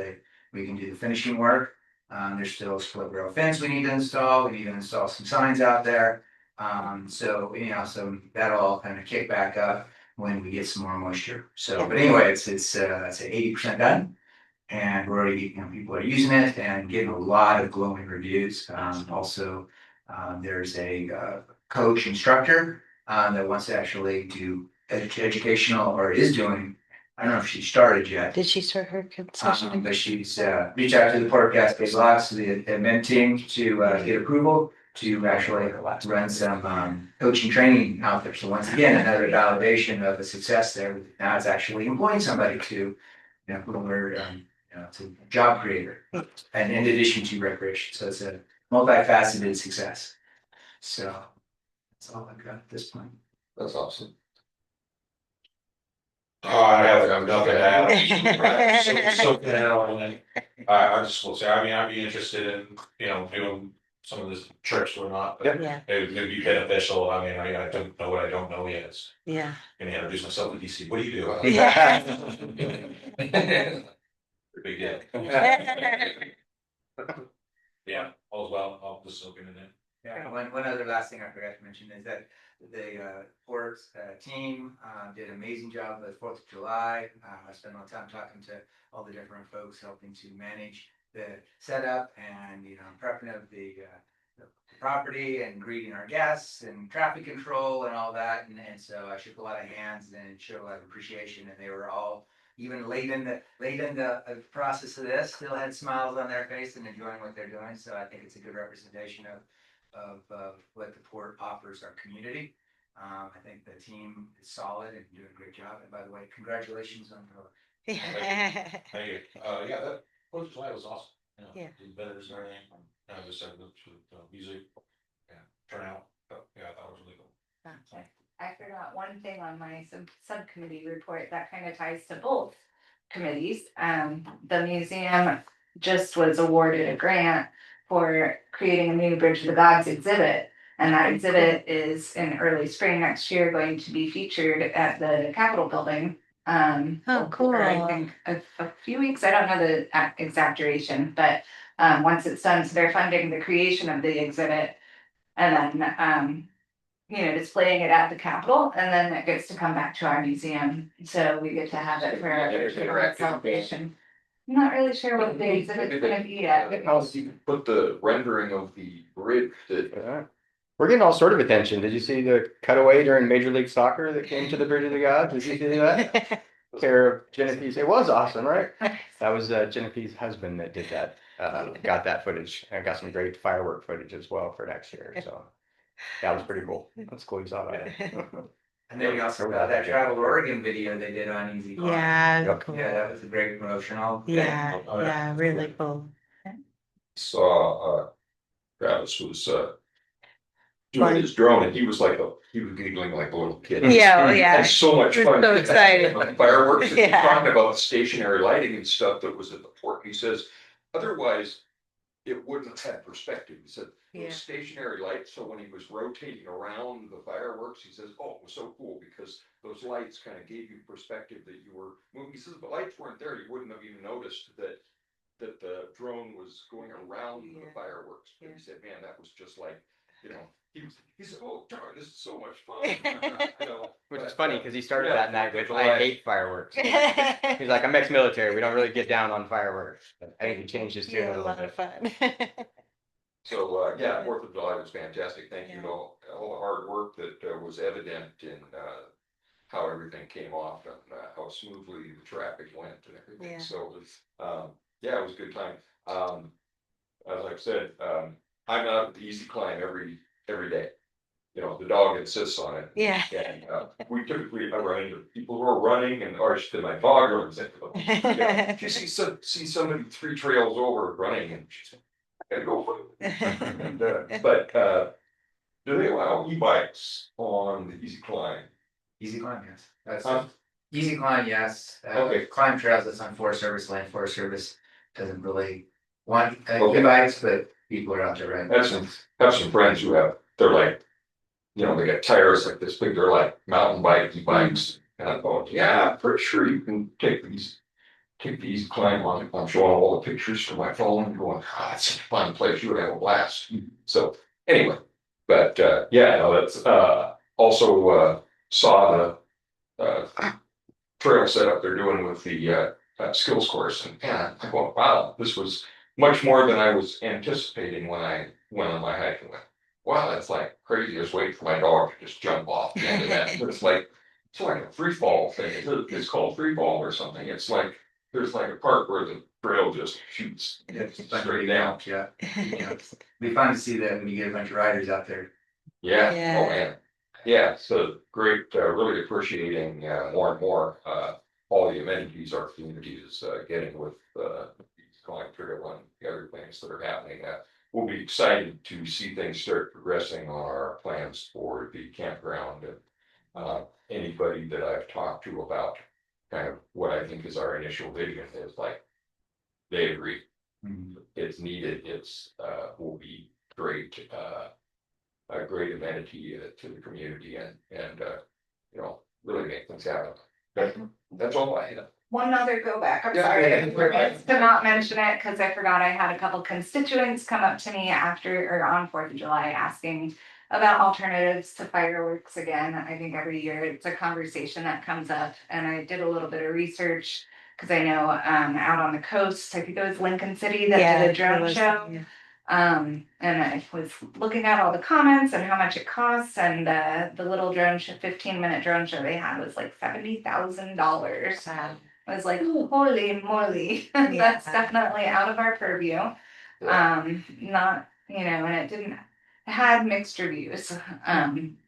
we can do the finishing work. There's still a split rail fence we need to install. We need to install some signs out there. So that'll all kind of kick back up when we get some more moisture. So, but anyway, it's I'd say 80% done, and we're already people are using it and getting a lot of glowing reviews. Also, there's a coach instructor that wants to actually do educational, or is doing. I don't know if she started yet. Did she start her concession? But she's reached out to the Port of Cascade Locks, to the admin team, to get approval to actually run some coaching training out there. So once again, another validation of the success there. Now it's actually employing somebody to, to job creator, and in addition to recreation. So it's a multifaceted success. So that's all I've got at this point. That's awesome. Oh, I'm nothing to add. So I just will say, I mean, I'd be interested in, doing some of these trips or not, but Yeah. it would be beneficial. I mean, I don't know what I don't know yet. Yeah. Gonna introduce myself to DC. What do you do? Yeah. Big deal. Yeah, all's well. I'll just soak it in. Yeah, one other last thing I forgot to mention is that the port team did an amazing job with 4th of July. I spent a lot of time talking to all the different folks helping to manage the setup and prepping of the property and greeting our guests and traffic control and all that. And so I shook a lot of hands and showed a lot of appreciation, and they were all, even late in the process of this, still had smiles on their face and enjoying what they're doing. So I think it's a good representation of what the port offers our community. I think the team is solid and doing a great job. And by the way, congratulations on the Thank you. Yeah, that 4th of July was awesome. Yeah. The vendors and everything. Just said music, turnout. Yeah, I thought it was really cool. Okay. I forgot one thing on my subcommittee report that kind of ties to both committees. The museum just was awarded a grant for creating a new Bridge of the Gods exhibit. And that exhibit is in early spring next year going to be featured at the Capitol building. Oh, cool. For, I think a few weeks. I don't know the exact duration, but once it's done, so they're funding the creation of the exhibit, and then displaying it at the Capitol, and then it gets to come back to our museum. So we get to have it for our celebration. I'm not really sure what the exhibit's gonna be yet. How's you put the rendering of the bridge that Yeah. We're getting all sort of attention. Did you see the cutaway during Major League Soccer that came to the Bridge of the Gods? Did you see that? Care of Genevieve's. It was awesome, right? That was Genevieve's husband that did that. Got that footage and got some great firework footage as well for next year. So that was pretty cool. That's cool. You saw that. And then we also got that travel to Oregon video they did on Easy Climb. Yeah, Yep. cool. Yeah, that was a great promotional. Yeah, yeah, really cool. saw Travis was doing his drone and he was giggling like a little kid. Yeah, oh, yeah. And so much He was fun. so excited. Like fireworks, and Yeah. talking about the stationary lighting and stuff that was at the port. He says, otherwise, it wouldn't have had perspective. He said, Yeah. those stationary lights, so when he was rotating around the fireworks, he says, oh, it was so cool because those lights kind of gave you perspective that you were moving. He says, the lights weren't there, you wouldn't have even noticed that the drone was going around the Yeah. fireworks. But Yeah. he said, man, that was just like, he said, oh, darn, this is so much fun. Which is funny because he started Yeah, that night with, I 4th of hate fireworks. He's like, I'm ex-military. We don't really get down on fireworks. But I think he changed his tune Yeah, a a little lot bit. of fun. So, yeah, 4th of July was fantastic. Thank you to all the hard work that was evident in how everything came off and how smoothly the traffic went and everything. Yeah. So it was, yeah, it was a good time. As I've said, I'm out at the Easy Climb every day. The dog insists on it. Yeah. And we typically run into people who are running and or to my dog runs into them. She sees somebody 3 trails over running and she's like, I gotta go for it. And, but do they allow e-bikes on the Easy Climb? Easy Climb, yes. That's Huh? Easy Climb, yes. Okay. Climb trails that's on Forest Service land. Forest Service doesn't really want Okay. e-bikes, but people are out there riding. Have some friends who they're like, they got tires like this big, they're like mountain bike e-bikes. And I thought, yeah, I'm pretty sure you can take the Easy Climb on it. I'm showing all the pictures to my phone and going, it's a fun place, you would have a blast. So anyway, but yeah, no, that's also saw the trail setup they're doing with the skills course. And I thought, wow, this was much more than I was anticipating when I went on my hike and went, wow, that's like crazy. I was waiting for my dog to just jump off the end of that. But it's like a free fall thing. It's called free fall or something. It's like there's like a part where the trail just shoots straight down. Yeah. It'd be fun to see that when you get a bunch of riders out there. Yeah. Yeah. Oh man. Yeah. So great. Really appreciating more and more all the amenities our community is getting with Climb Trail and the other things that are happening. We'll be excited to see things start progressing on our plans for the campground and anybody that I've talked to about kind of what I think is our initial vision is like they agree. It's needed. It's will be great, a great amenity to the community and really make things happen. That's all I have. One other go back, I'm Yeah, sorry, yeah, yeah. remiss to not mention it, because I forgot I had a couple constituents come up to me after or on 4th of July asking about alternatives to fireworks again. I think every year it's a conversation that comes up, and I did a little bit of research, because I know out on the coast, I think it was Lincoln City that did a drone show. Yeah. And I was looking at all the comments and how much it costs, and the little drone show, 15-minute drone show they had was like $70,000. Wow. I was like, holy moly, that's definitely out of our purview. Not, and it had mixed reviews,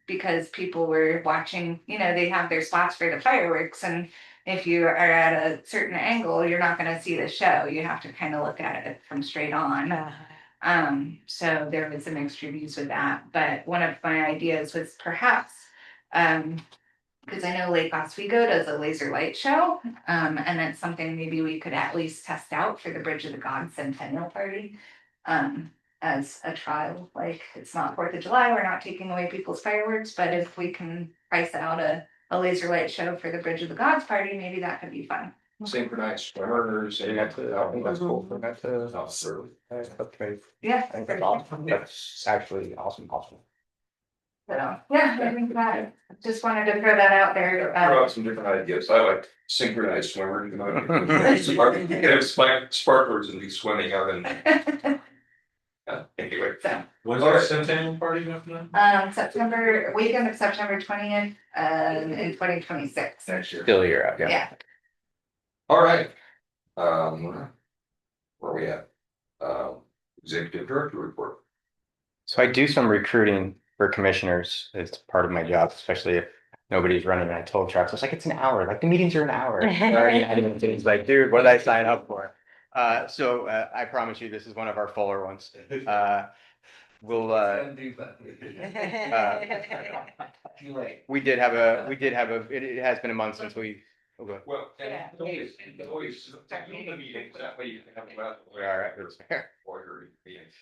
because people were watching, they have their spots for the fireworks, and if you are at a certain angle, you're not going to see the show. You have to kind of look at it from straight on. So there was some mixed reviews with that, but one of my ideas was perhaps, because I know Lake Oswego does a laser light show, and it's something maybe we could at least test out for the Bridge of the Gods Centennial Party, as a trial. Like, it's not 4th of July, we're not taking away people's fireworks, but if we can price out a laser light show for the Bridge of the Gods Party, maybe that could be fun. Synchronized swimmers and I think that's cool for that to. certainly. Okay. Yeah. I think that's awesome. That's actually awesome. So, yeah, I think that, just wanted to throw that out there. Throw out some different ideas. I like synchronized swimmer. You know, sparklers and be swimming out in. Anyway. So, When's our centennial party happening? weekend of September 20th, in 2026. Next year. Still here out, yeah. Yeah. All right. Where are we at? Executive director report. So I do some recruiting for commissioners. It's part of my job, especially if nobody's running. And I told Travis, I was like, it's an hour. Like the meetings are an hour. He's like, dude, what did I sign up for? So I promise you, this is one of our fuller ones. We'll. We did have a. It has been a month since we. Okay. Well, and Yeah. always the meetings, that way you can have about. All right. Order meetings.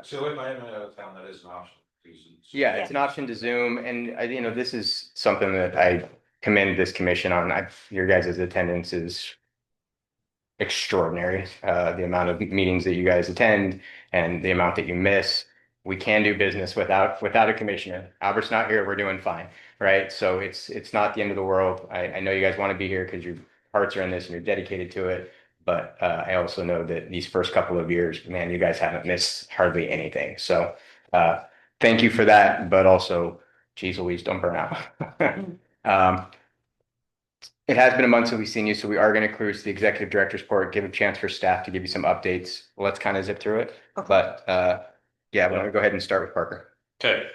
So if I am out of town, that is an option. Yeah, it's an option to Zoom, and this is something that I commend this commission on. Your guys' attendance is extraordinary. The amount of meetings that you guys attend and the amount that you miss. We can do business without a commissioner. Albert's not here, we're doing fine, right? So it's not the end of the world. I know you guys want to be here because your hearts are in this and you're dedicated to it. But I also know that these first couple of years, man, you guys haven't missed hardly anything. So thank you for that, but also, geez Louise, don't burn out. It has been a month since we've seen you, so we are going to cruise the executive director's report, give a chance for staff to give you some updates. Let's kind of zip through it. Okay. But yeah, we're going to go ahead and start with Parker. Okay.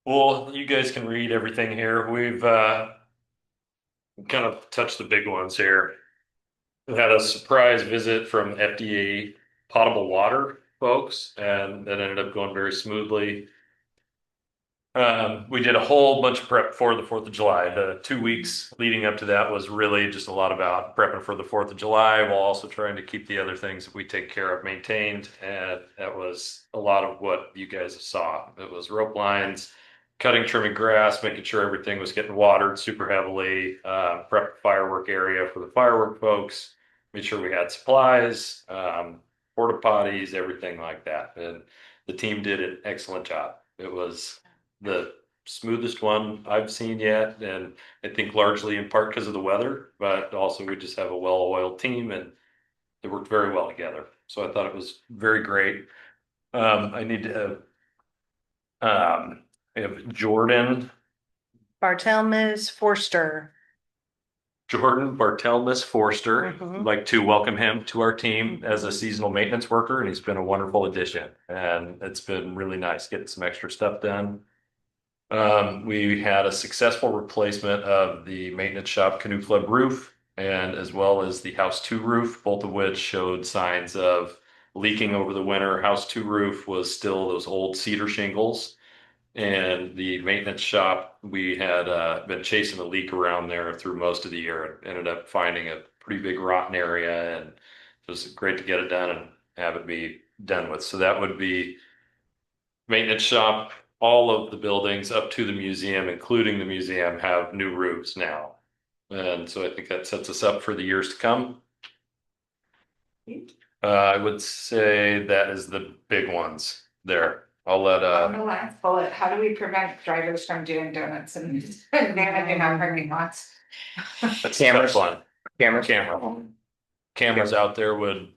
Well, you guys can read everything here. We've kind of touched the big ones here. We had a surprise visit from FDA potable water folks, and that ended up going very smoothly. We did a whole bunch of prep for the 4th of July. The 2 weeks leading up to that was really just a lot about prepping for the 4th of July while also trying to keep the other things that we take care of maintained. And that was a lot of what you guys saw. It was rope lines, cutting, trimming grass, making sure everything was getting watered super heavily, prep firework area for the firework folks, made sure we had supplies, porta potties, everything like that. And the team did an excellent job. It was the smoothest one I've seen yet, and I think largely in part because of the weather, but also we just have a well-oiled team and they worked very well together. So I thought it was very great. I need to have Jordan Bartelmes Forster. Jordan Bartelmes Forster. Mhm. I'd like to welcome him to our team as a seasonal maintenance worker, and he's been a wonderful addition. And it's been really nice getting some extra stuff done. We had a successful replacement of the maintenance shop canoe club roof, and as well as the house 2 roof, both of which showed signs of leaking over the winter. House 2 roof was still those old cedar shingles. And the maintenance shop, we had been chasing a leak around there through most of the year and ended up finding a pretty big rotten area, and it was great to get it done and have it be done with. So that would be maintenance shop. All of the buildings up to the museum, including the museum, have new roofs now. And so I think that sets us up for the years to come. I would say that is the big ones there. I'll let On the last bullet, how do we prevent drivers from doing donuts and managing our parking lots? that's Cameras. one. Cameras. Cameras out there would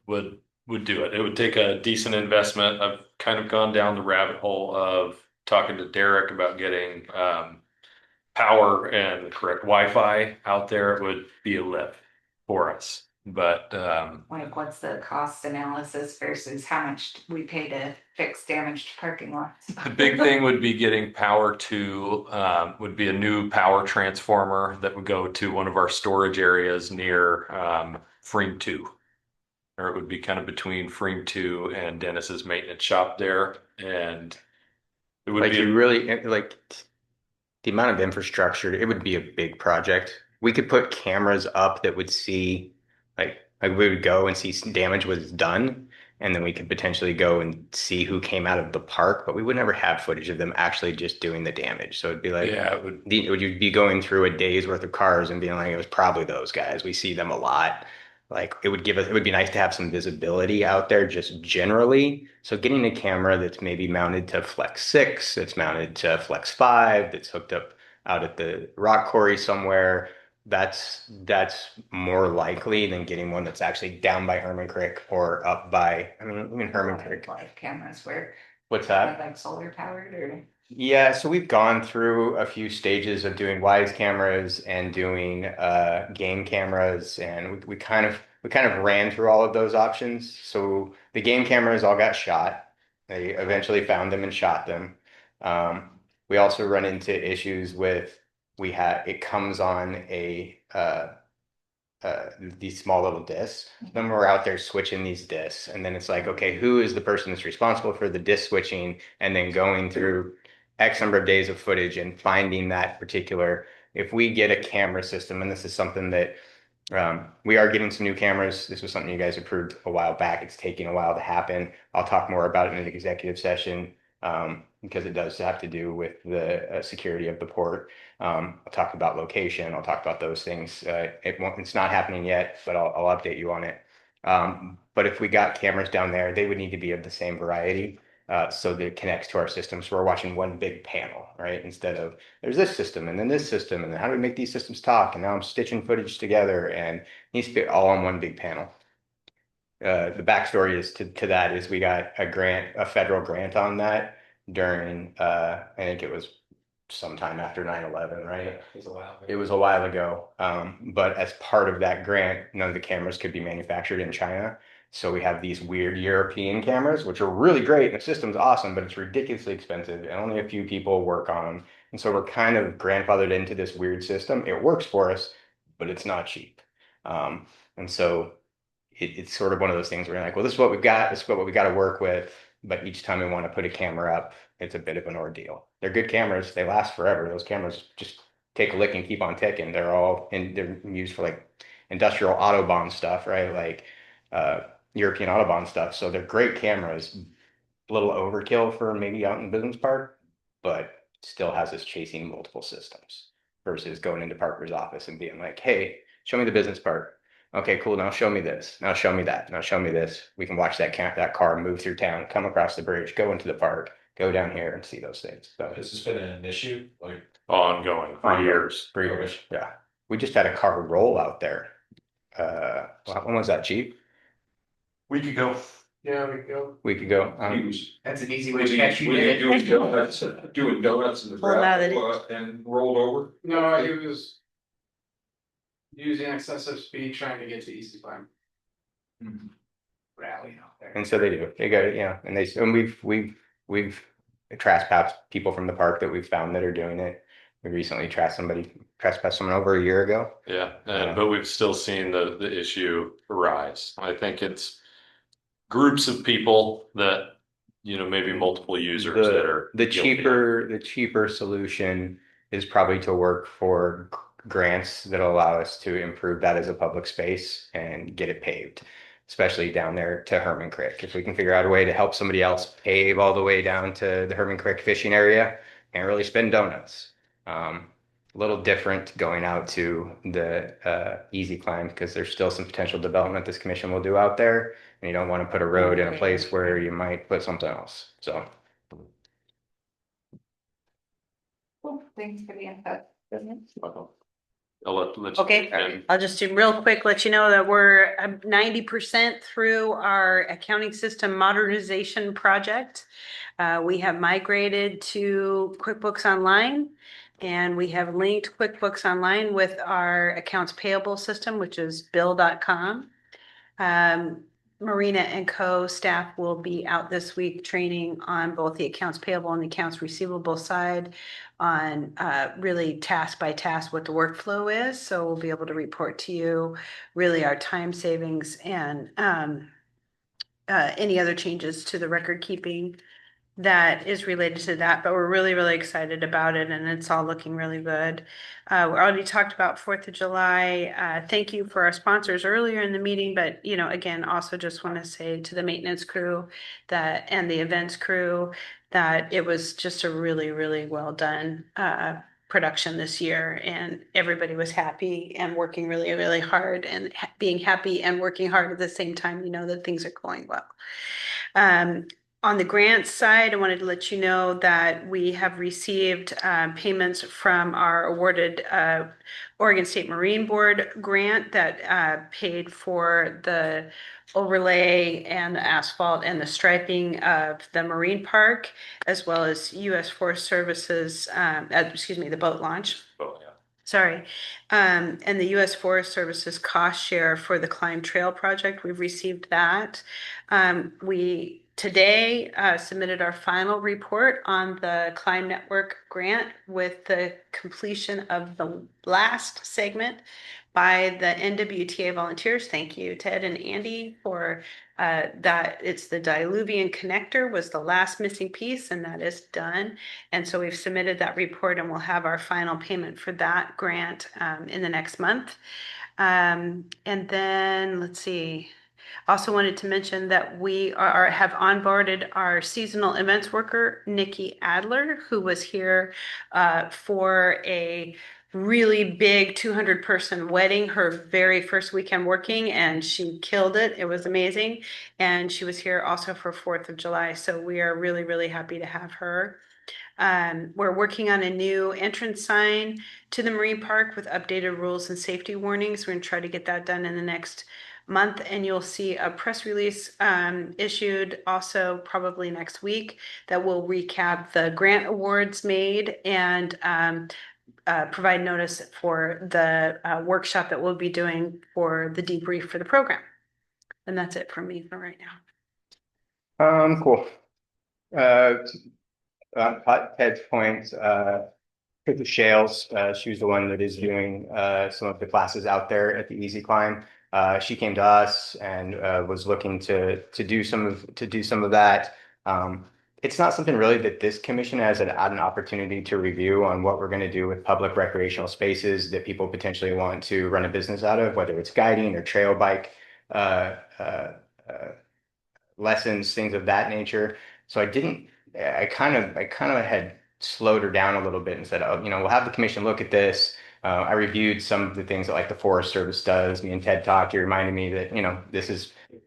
do it. It would take a decent investment. I've kind of gone down the rabbit hole of talking to Derek about getting power and the correct Wi-Fi out there. It would be a lift for us. But Like, what's the cost analysis versus how much we pay to fix damaged parking lots? the big thing would be getting power to would be a new power transformer that would go to one of our storage areas near Freem 2. Or it would be kind of between Freem 2 and Dennis's maintenance shop there. And it would Like be you really like the amount of infrastructure, it would be a big project. We could put cameras up that would see like we would go and see damage was done, and then we could potentially go and see who came out of the park, but we would never have footage of them actually just doing the damage. So it'd be like, yeah, it would would you be going through a day's worth of cars and being like, it was probably those guys. We see them a lot. like it would be nice to have some visibility out there just generally. So getting a camera that's maybe mounted to Flex 6, that's mounted to Flex 5, that's hooked up out at the rock quarry somewhere, that's more likely than getting one that's actually down by Herman Creek or up by, I mean, even Herman Creek. Live cameras where, What's that? like solar powered or? Yeah, so we've gone through a few stages of doing wise cameras and doing game cameras, and we kind of ran through all of those options. So the game cameras all got shot. They eventually found them and shot them. Um, we also run into issues with it comes on these small little discs. Then we're out there switching these discs, and then it's like, okay, who is the person that's responsible for the disc switching, and then going through X number of days of footage and finding that particular. If we get a camera system, and this is something that we are getting some new cameras. This was something you guys approved a while back. It's taking a while to happen. I'll talk more about it in an executive session because it does have to do with the security of the port. I'll talk about location. I'll talk about those things. It's not happening yet, but I'll update you on it. But if we got cameras down there, they would need to be of the same variety so that it connects to our system. So we're watching one big panel, right? Instead of there's this system and then this system, and then how do we make these systems talk? And now I'm stitching footage together, and it needs to be all on one big panel. The backstory is to that is we got a federal grant on that during I think it was sometime after 9/11, right? It was a while. It was a while ago. But as part of that grant, none of the cameras could be manufactured in China. So we have these weird European cameras, which are really great. And the system's awesome, but it's ridiculously expensive, and only a few people work on them. And so we're kind of grandfathered into this weird system. It works for us, but it's not cheap. And so it's sort of one of those things where you're like, well, this is what we've got. This is what we got to work with. But each time we want to put a camera up, it's a bit of an ordeal. They're good cameras. They last forever. Those cameras just take a lick and keep on ticking. They're used for like industrial Autobahn stuff, right? Like European Autobahn stuff. So they're great cameras. A little overkill for maybe out in business park, but still has us chasing multiple systems versus going into Parker's office and being like, hey, show me the business part. Okay, cool. Now show me this. Now show me that. Now show me this. We can watch that car move through town, come across the bridge, go into the park, go down here and see those things. So Has this been an issue? Like, Ongoing for years. for years. Yeah. We just had a car roll out there. When was that, Chief? Week ago. Yeah, we go. Week ago. That's an easy way Was to he catch you. doing donuts in the Well, now that gravel and rolled over? No, he was using excessive speed trying to get to Easy Farm. Rally out there. And so they do. They got it, yeah. And we've trespassed people from the park that we've found that are doing it. We recently trespassed someone over a year ago. Yeah, but we've still seen the issue arise. I think it's groups of people that, maybe multiple users that are The guilty. the cheaper solution is probably to work for grants that allow us to improve that as a public space and get it paved, especially down there to Herman Creek. If we can figure out a way to help somebody else pave all the way down to the Herman Creek fishing area and really spend donuts. A little different going out to the easy climb because there's still some potential development this commission will do out there. And you don't want to put a road in a place where you might put something else. So Cool. Thanks for the info. I'll let you. Okay, I'll just do real quick, let you know that we're 90% through our accounting system modernization project. We have migrated to QuickBooks Online, and we have linked QuickBooks Online with our accounts payable system, which is bill.com. Marina and Co staff will be out this week training on both the accounts payable and the accounts receivable side on really task by task what the workflow is. So we'll be able to report to you really our time savings and any other changes to the record keeping that is related to that, but we're really, really excited about it, and it's all looking really good. We already talked about 4th of July. Thank you for our sponsors earlier in the meeting, but again, also just want to say to the maintenance crew and the events crew that it was just a really, really well done production this year, and everybody was happy and working really, really hard, and being happy and working hard at the same time, you know that things are going well. On the grants side, I wanted to let you know that we have received payments from our awarded Oregon State Marine Board grant that paid for the overlay and the asphalt and the striping of the marine park, as well as U.S. Forest Services, the boat launch. Oh, yeah. Sorry. And the U.S. Forest Services cost share for the Climb Trail project, we've received that. We today submitted our final report on the Climb Network grant with the completion of the last segment by the NWTA volunteers. Thank you, Ted and Andy, for that. It's the Diluvian connector was the last missing piece, and that is done. And so we've submitted that report, and we'll have our final payment for that grant in the next month. And then let's see. Also wanted to mention that we have onboarded our seasonal events worker, Nikki Adler, who was here for a really big 200-person wedding, her very first weekend working, and she killed it. It was amazing. And she was here also for 4th of July. So we are really, really happy to have her. We're working on a new entrance sign to the Marine Park with updated rules and safety warnings. We're going to try to get that done in the next month, and you'll see a press release issued also probably next week that will recap the grant awards made and provide notice for the workshop that we'll be doing for the debrief for the program. And that's it from me for right now. Cool. Ted's point, Trisha Shales, she was the one that is doing some of the classes out there at the Easy Climb. She came to us and was looking to do some of that. It's not something really that this commission has had an opportunity to review on what we're going to do with public recreational spaces that people potentially want to run a business out of, whether it's guiding or trail bike lessons, things of that nature. So I kind of had slowed her down a little bit and said, oh, we'll have the commission look at this. I reviewed some of the things that like the Forest Service does. Me and Ted talked. He reminded me that,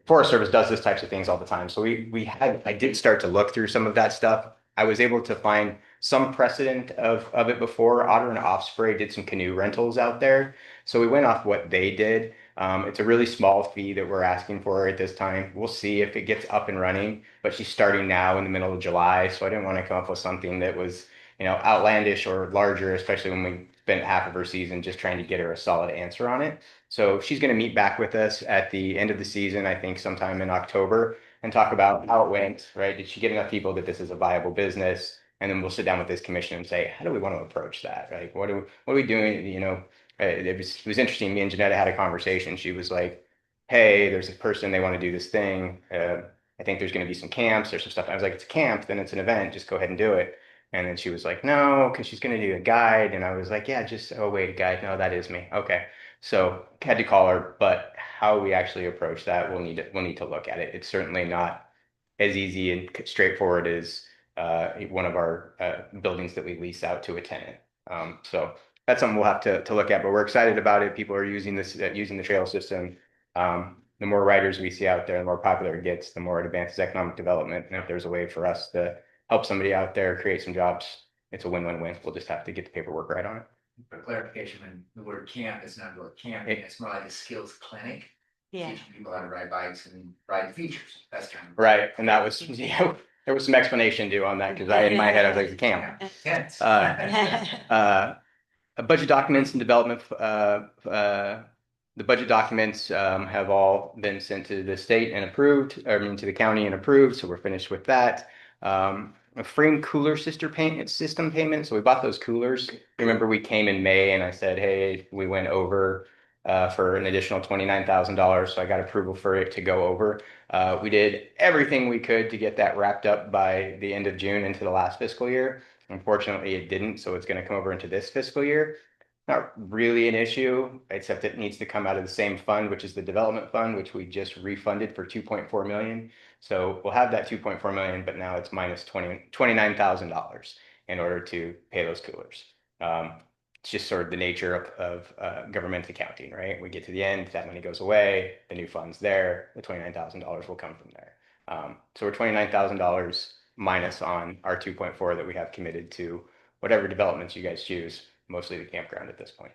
Forest Service does this types of things all the time. So I did start to look through some of that stuff. I was able to find some precedent of it before. Otter and Osprey did some canoe rentals out there. So we went off what they did. It's a really small fee that we're asking for at this time. We'll see if it gets up and running, but she's starting now in the middle of July. So I didn't want to come up with something that was, outlandish or larger, especially when we spent half of her season just trying to get her a solid answer on it. So she's going to meet back with us at the end of the season, I think sometime in October, and talk about how it went, right? Did she get enough people that this is a viable business? And then we'll sit down with this commission and say, how do we want to approach that, right? What are we doing? It was interesting. Me and Janetta had a conversation. She was like, hey, there's a person, they want to do this thing. I think there's going to be some camps or some stuff. I was like, it's a camp, then it's an event, just go ahead and do it. And then she was like, no, because she's going to do a guide. And I was like, yeah, oh, wait, a guide. No, that is me. Okay. So had to call her, but how we actually approach that, we'll need to look at it. It's certainly not as easy and straightforward as one of our buildings that we lease out to a tenant. So that's something we'll have to look at, but we're excited about it. People are using the trail system. The more riders we see out there, the more popular it gets, the more it advances economic development. And if there's a way for us to help somebody out there, create some jobs, it's a win-win-win. We'll just have to get the paperwork right on it. For clarification, when the word camp is not really camping, it's more like a skills clinic. Yeah. Teaching people how to ride bikes and ride the features. That's kind of right. And that was, there was some explanation due on that because in my head, I was like, camp. Budget documents and development. The budget documents have all been sent to the state and approved, to the county and approved. So we're finished with that. A frame cooler system payment. So we bought those coolers. Remember, we came in May and I said, hey, we went over for an additional $29,000. So I got approval for it to go over. We did everything we could to get that wrapped up by the end of June into the last fiscal year. Unfortunately, it didn't. So it's going to come over into this fiscal year. Not really an issue, except it needs to come out of the same fund, which is the development fund, which we just refunded for $2.4 million. So we'll have that $2.4 million, but now it's minus $29,000 in order to pay those coolers. It's just sort of the nature of government accounting, right? We get to the end, that money goes away, the new fund's there, the $29,000 will come from there. So we're $29,000 minus on our 2.4 that we have committed to whatever developments you guys choose, mostly the campground at this point.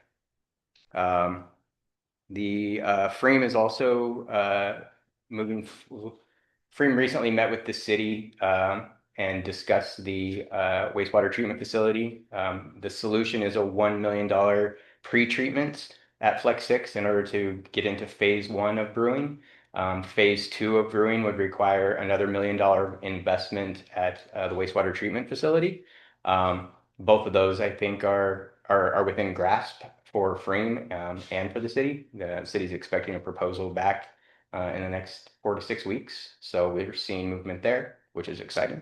The frame is also moving. Frame recently met with the city and discussed the wastewater treatment facility. The solution is a $1 million pre-treatment at Flex 6 in order to get into phase 1 of brewing. Phase 2 of brewing would require another $1 million investment at the wastewater treatment facility. Both of those, I think, are within grasp for Frame and for the city. The city's expecting a proposal back in the next 4 to 6 weeks. So we're seeing movement there, which is exciting.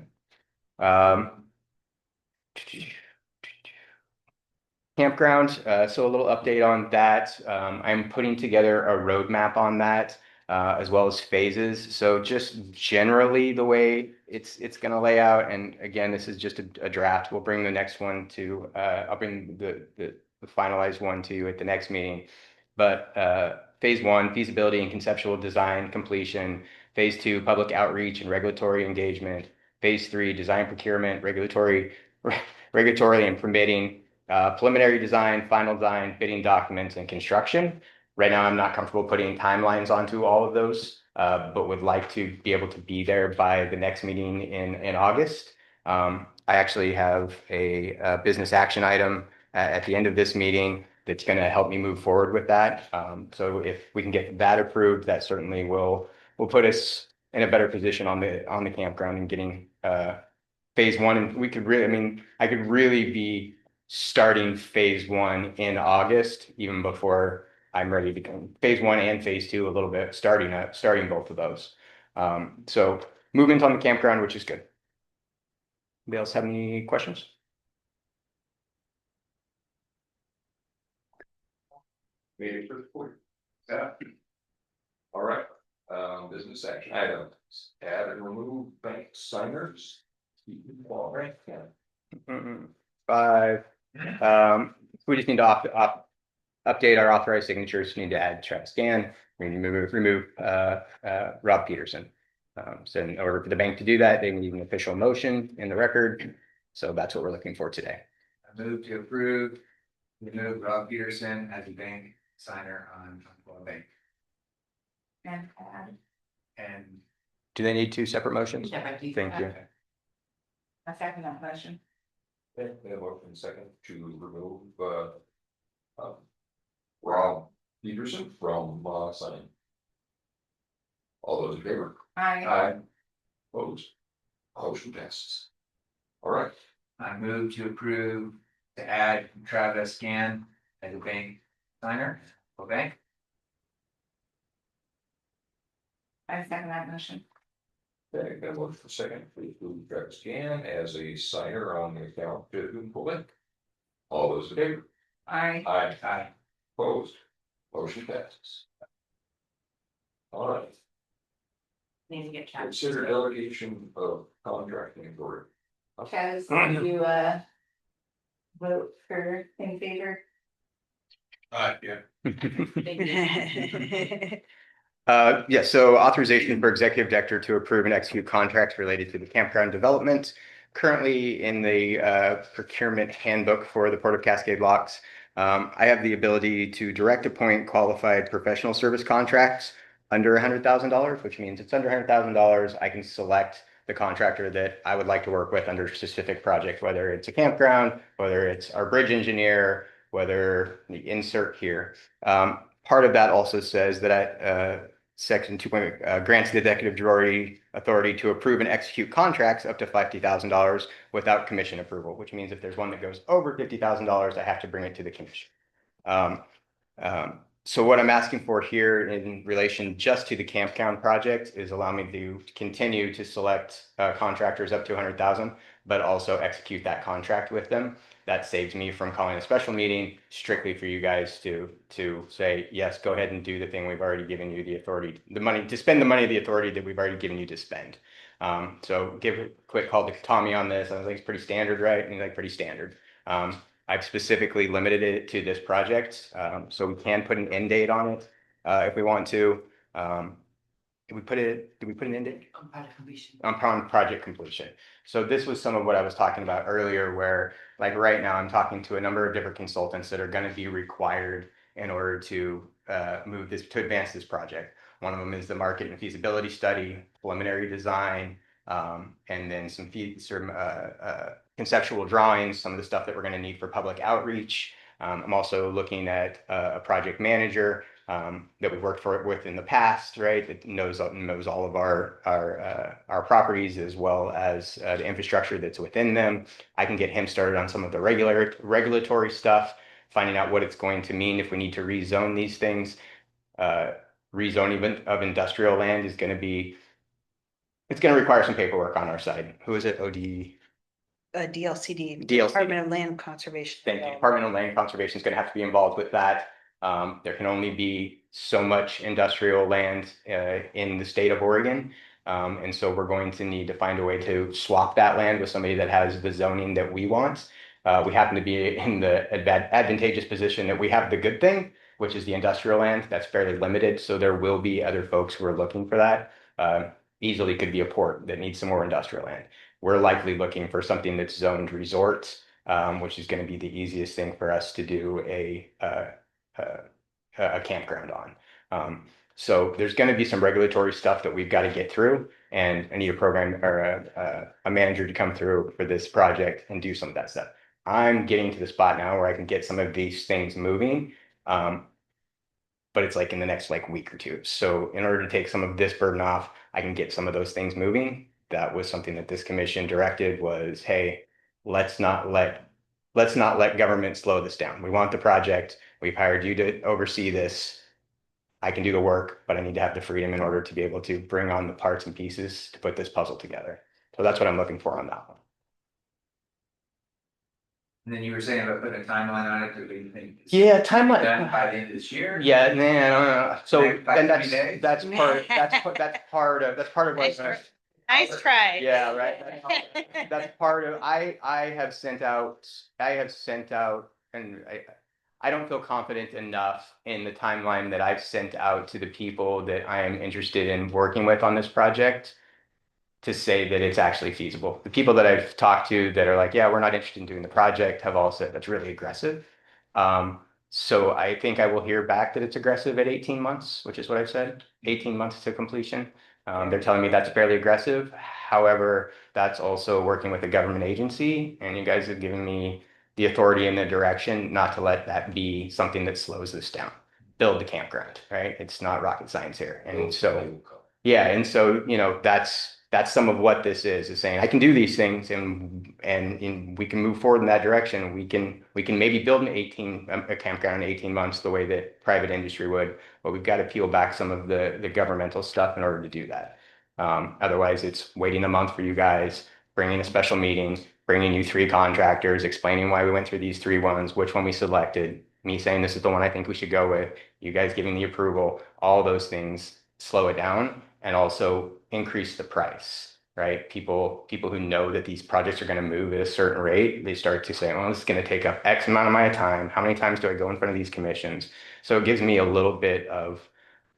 Campground, so a little update on that. I'm putting together a roadmap on that, as well as phases. So just generally the way it's going to lay out, and again, this is just a draft. We'll bring the next one to, I'll bring the finalized one to you at the next meeting. But phase 1, feasibility and conceptual design completion. Phase 2, public outreach and regulatory engagement. Phase 3, design procurement, regulatory and permitting. Preliminary design, final design, bidding documents, and construction. Right now, I'm not comfortable putting timelines onto all of those, but would like to be able to be there by the next meeting in August. I actually have a business action item at the end of this meeting that's going to help me move forward with that. So if we can get that approved, that certainly will put us in a better position on the campground and getting phase 1. And we could really, I mean, I could really be starting phase 1 in August, even before I'm ready to go. Phase 1 and phase 2 a little bit, starting both of those. So movement on the campground, which is good. Anybody else have any questions? Maybe for the board. Yeah. All right, business action items, add and remove bank signers. All right, yeah. 5. We just need to update our authorized signatures. Need to add Travis Gann. We need to remove Rob Peterson. So in order for the bank to do that, they need an official motion in the record. So that's what we're looking for today. I move to approve, remove Rob Peterson as a bank signer on Bank. And add. And Do they need 2 separate motions? Separate. Thank you. I second that motion. Okay, we have a motion second to remove Rob Peterson from signing. All those in favor? Aye. Opposed? Motion passes. All right, I move to approve to add Travis Gann as a bank signer for bank. I second that motion. okay, got a motion for second to include Travis Gann as a signer on the account to Bank. All those in favor? Aye. Aye. Opposed? Motion passes. All right, Need to get checked. consider delegation of contracting authority. Chaz, you vote for in favor? Yeah. Yes, so authorization for executive director to approve and execute contracts related to the campground development. Currently in the procurement handbook for the Port of Cascade Locks, I have the ability to direct appoint qualified professional service contracts under $100,000, which means it's under $100,000. I can select the contractor that I would like to work with under a specific project, whether it's a campground, whether it's our bridge engineer, whether the insert here. Part of that also says that Section 2. Grants the executive authority to approve and execute contracts up to $50,000 without commission approval, which means if there's one that goes over $50,000, I have to bring it to the commission. So what I'm asking for here in relation just to the campground project is allow me to continue to select contractors up to 100,000, but also execute that contract with them. That saves me from calling a special meeting strictly for you guys to say, yes, go ahead and do the thing we've already given you the authority, the money to spend the money of the authority that we've already given you to spend. So give a quick call to Tommy on this. I think it's pretty standard, right? And like pretty standard. I've specifically limited it to this project, so we can put an end date on it if we want to. Did we put an end date? On project completion. On project completion. So this was some of what I was talking about earlier, where like right now I'm talking to a number of different consultants that are going to be required in order to advance this project. One of them is the market and feasibility study, preliminary design, and then some conceptual drawings, some of the stuff that we're going to need for public outreach. I'm also looking at a project manager that we've worked with in the past, right? That knows all of our properties as well as the infrastructure that's within them. I can get him started on some of the regulatory stuff, finding out what it's going to mean if we need to rezone these things. Rezoning of industrial land is going to require some paperwork on our side. Who is it? DLCD, DLCD. Department of Land Conservation. Thank you. Department of Land Conservation is going to have to be involved with that. There can only be so much industrial land in the state of Oregon. And so we're going to need to find a way to swap that land with somebody that has the zoning that we want. We happen to be in the advantageous position that we have the good thing, which is the industrial land. That's fairly limited. So there will be other folks who are looking for that. Easily could be a port that needs some more industrial land. We're likely looking for something that's zoned resorts, which is going to be the easiest thing for us to do a campground on. So there's going to be some regulatory stuff that we've got to get through, and I need a program or a manager to come through for this project and do some of that stuff. I'm getting to the spot now where I can get some of these things moving, but it's like in the next week or two. So in order to take some of this burden off, I can get some of those things moving. That was something that this commission directed was, hey, let's not let government slow this down. We want the project. We've hired you to oversee this. I can do the work, but I need to have the freedom in order to be able to bring on the parts and pieces to put this puzzle together. So that's what I'm looking for on that one. And then you were saying about putting a timeline on it, do you think? Yeah, timeline. Done by the end of this year? Yeah, no. So then Next 3 days? that's part of what. Nice try. Yeah, right. That's part of, I have sent out, and I don't feel confident enough in the timeline that I've sent out to the people that I am interested in working with on this project to say that it's actually feasible. The people that I've talked to that are like, yeah, we're not interested in doing the project have all said that's really aggressive. So I think I will hear back that it's aggressive at 18 months, which is what I've said, 18 months to completion. They're telling me that's fairly aggressive. However, that's also working with a government agency, and you guys have given me the authority and the direction not to let that be something that slows this down. Build the campground, right? It's not rocket science here. And so, yeah, and so, that's some of what this is saying I can do these things and we can move forward in that direction. We can maybe build a campground in 18 months the way that private industry would, but we've got to peel back some of the governmental stuff in order to do that. Otherwise, it's waiting a month for you guys, bringing a special meeting, bringing you 3 contractors, explaining why we went through these 3 ones, which one we selected, me saying this is the one I think we should go with, you guys giving the approval. All those things slow it down and also increase the price, right? People who know that these projects are going to move at a certain rate, they start to say, well, this is going to take up X amount of my time. How many times do I go in front of these commissions? So it gives me a little bit of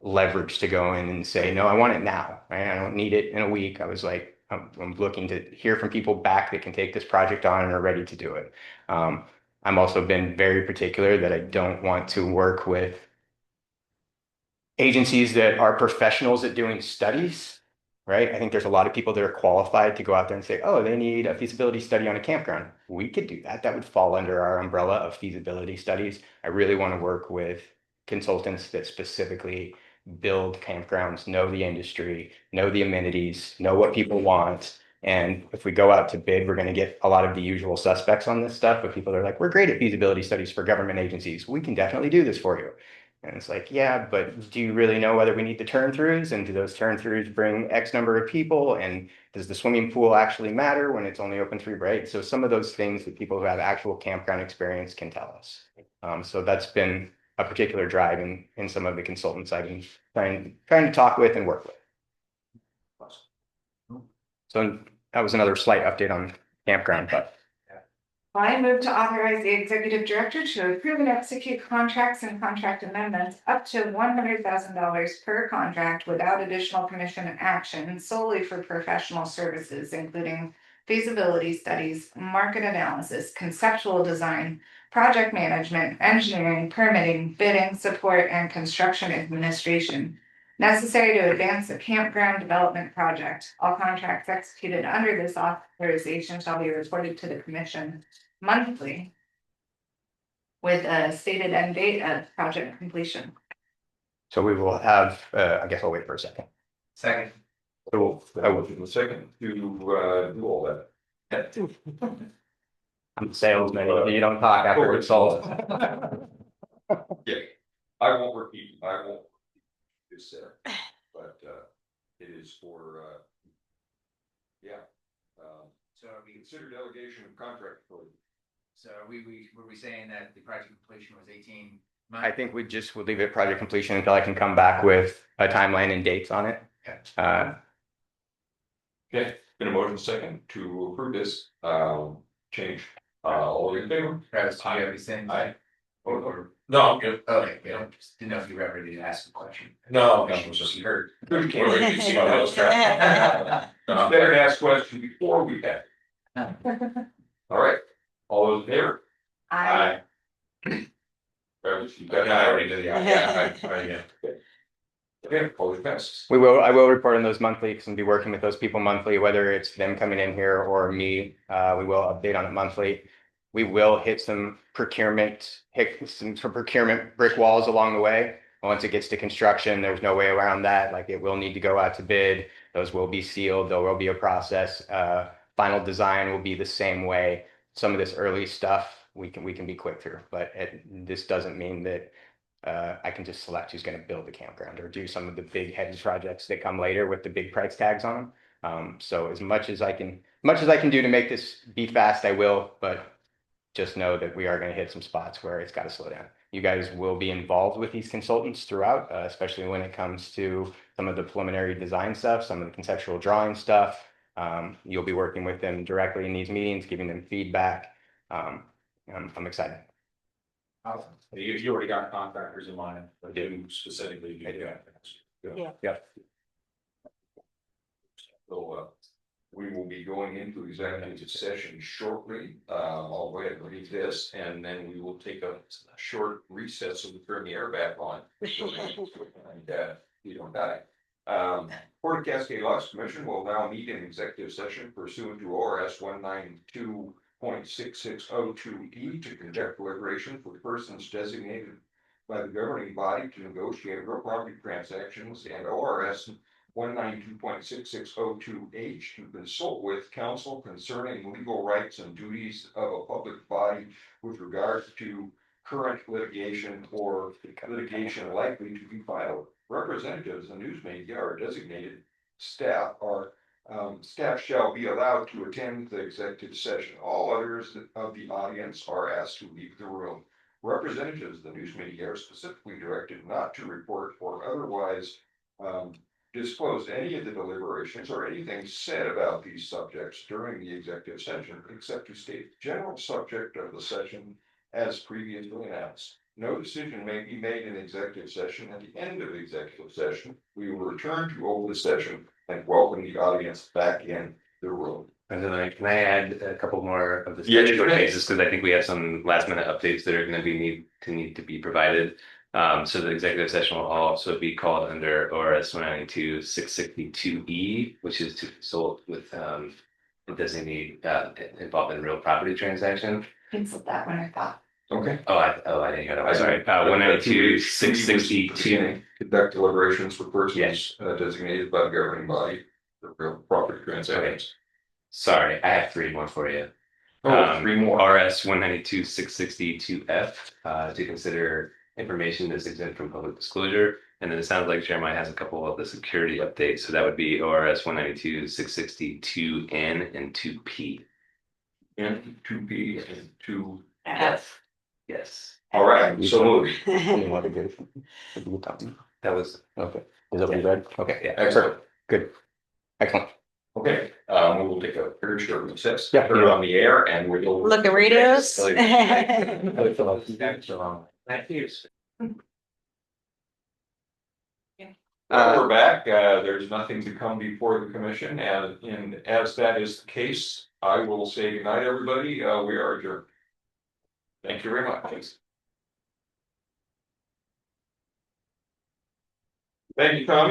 leverage to go in and say, no, I want it now, right? I don't need it in a week. I was like, I'm looking to hear from people back that can take this project on and are ready to do it. I'm also been very particular that I don't want to work with agencies that are professionals at doing studies, right? I think there's a lot of people that are qualified to go out there and say, oh, they need a feasibility study on a campground. We could do that. That would fall under our umbrella of feasibility studies. I really want to work with consultants that specifically build campgrounds, know the industry, know the amenities, know what people want. And if we go out to bid, we're going to get a lot of the usual suspects on this stuff, but people are like, we're great at feasibility studies for government agencies. We can definitely do this for you. And it's like, yeah, but do you really know whether we need the turn-throughs? And do those turn-throughs bring X number of people? And does the swimming pool actually matter when it's only open 3, right? So some of those things that people who have actual campground experience can tell us. So that's been a particular drive in some of the consultants I've been trying to talk with and work with. So that was another slight update on campground, but. I move to authorize the executive director to approve and execute contracts and contract amendments up to $100,000 per contract without additional commission action solely for professional services, including feasibility studies, market analysis, conceptual design, project management, engineering, permitting, bidding, support, and construction administration necessary to advance the campground development project. All contracts executed under this authorization shall be reported to the commission monthly with a stated end date of project completion. So we will have, I guess I'll wait for a second. Second. So I was in the second to do all that. I'm the salesman, you don't talk after it's sold. Yeah, I won't repeat this but it is for yeah. So we consider delegation of contract authority. So were we saying that the project completion was 18 months? I think we'll leave it project completion until I can come back with a timeline and dates on it. Okay, been a motion second to approve this change. All in favor? Travis, do you have anything? Aye. Or, No, I'm good. okay, yeah, just didn't know if you were ready to ask a question. No, It was just heard. You can see my nose track. Better ask question before we have. All right, all those in favor? I Travis, you got Yeah, I that already did, yeah. Okay, all those passes. I will report on those monthly because I'll be working with those people monthly, whether it's them coming in here or me. We will update on it monthly. We will hit some procurement brick walls along the way. Once it gets to construction, there's no way around that. Like it will need to go out to bid. Those will be sealed. There will be a process. Final design will be the same way. Some of this early stuff we can be quick through, but this doesn't mean that I can just select who's going to build the campground or do some of the big heavy projects that come later with the big price tags on them. So as much as I can do to make this be fast, I will, but just know that we are going to hit some spots where it's got to slow down. You guys will be involved with these consultants throughout, especially when it comes to some of the preliminary design stuff, some of the conceptual drawing stuff. You'll be working with them directly in these meetings, giving them feedback. I'm excited. Awesome. You already got contractors in mind, but do specifically do that. Yeah. Yep. So we will be going into executive session shortly. I'll go ahead and read this, and then we will take a short recess so we turn the air back on. And you don't die. Port of Cascade Loss Commission will now meet in executive session pursuant to ORS 192.6602E to conduct deliberations with persons designated by the governing body to negotiate real property transactions, and ORS 192.6602H to consult with counsel concerning legal rights and duties of a public body with regard to current litigation or litigation likely to be filed. Representatives and news media or designated staff shall be allowed to attend the executive session. All others of the audience are asked to leave the room. Representatives of the news media are specifically directed not to report or otherwise disclose any of the deliberations or anything said about these subjects during the executive session, except to state the general subject of the session as previously announced. No decision may be made in executive session. At the end of the executive session, we will return to open session and welcome the audience back in the room. And then can I add a couple more of the Yeah, statutory sure. changes, because I think we have some last minute updates that are going to need to be provided. So the executive session will also be called under ORS 192.662E, which is to consult with a designee involved in real property transaction. cancelled that one, I thought. Okay. I didn't hear that. I'm sorry. 192.662. Conduct deliberations with persons Yes. designated by the governing body for real property transactions. Sorry, I have three more for you. Three more. RS 192.662F to consider information that's exempt from public disclosure. And then it sounds like Jeremiah has a couple of the security updates. So that would be ORS 192.662N and 2P. And 2P and 2. F. Yes. All right, so moving. That was Okay. Is that what you read? Okay. Yeah. Excellent. Good. Excellent. Okay, We will take a very short recess. Yeah. Turn it on the air and we'll. Look at radios. Thank you. We're back. There's nothing to come before the commission, and as that is the case, I will say goodnight, everybody. We are adjourned. Thank you very much. Thank you, Tommy.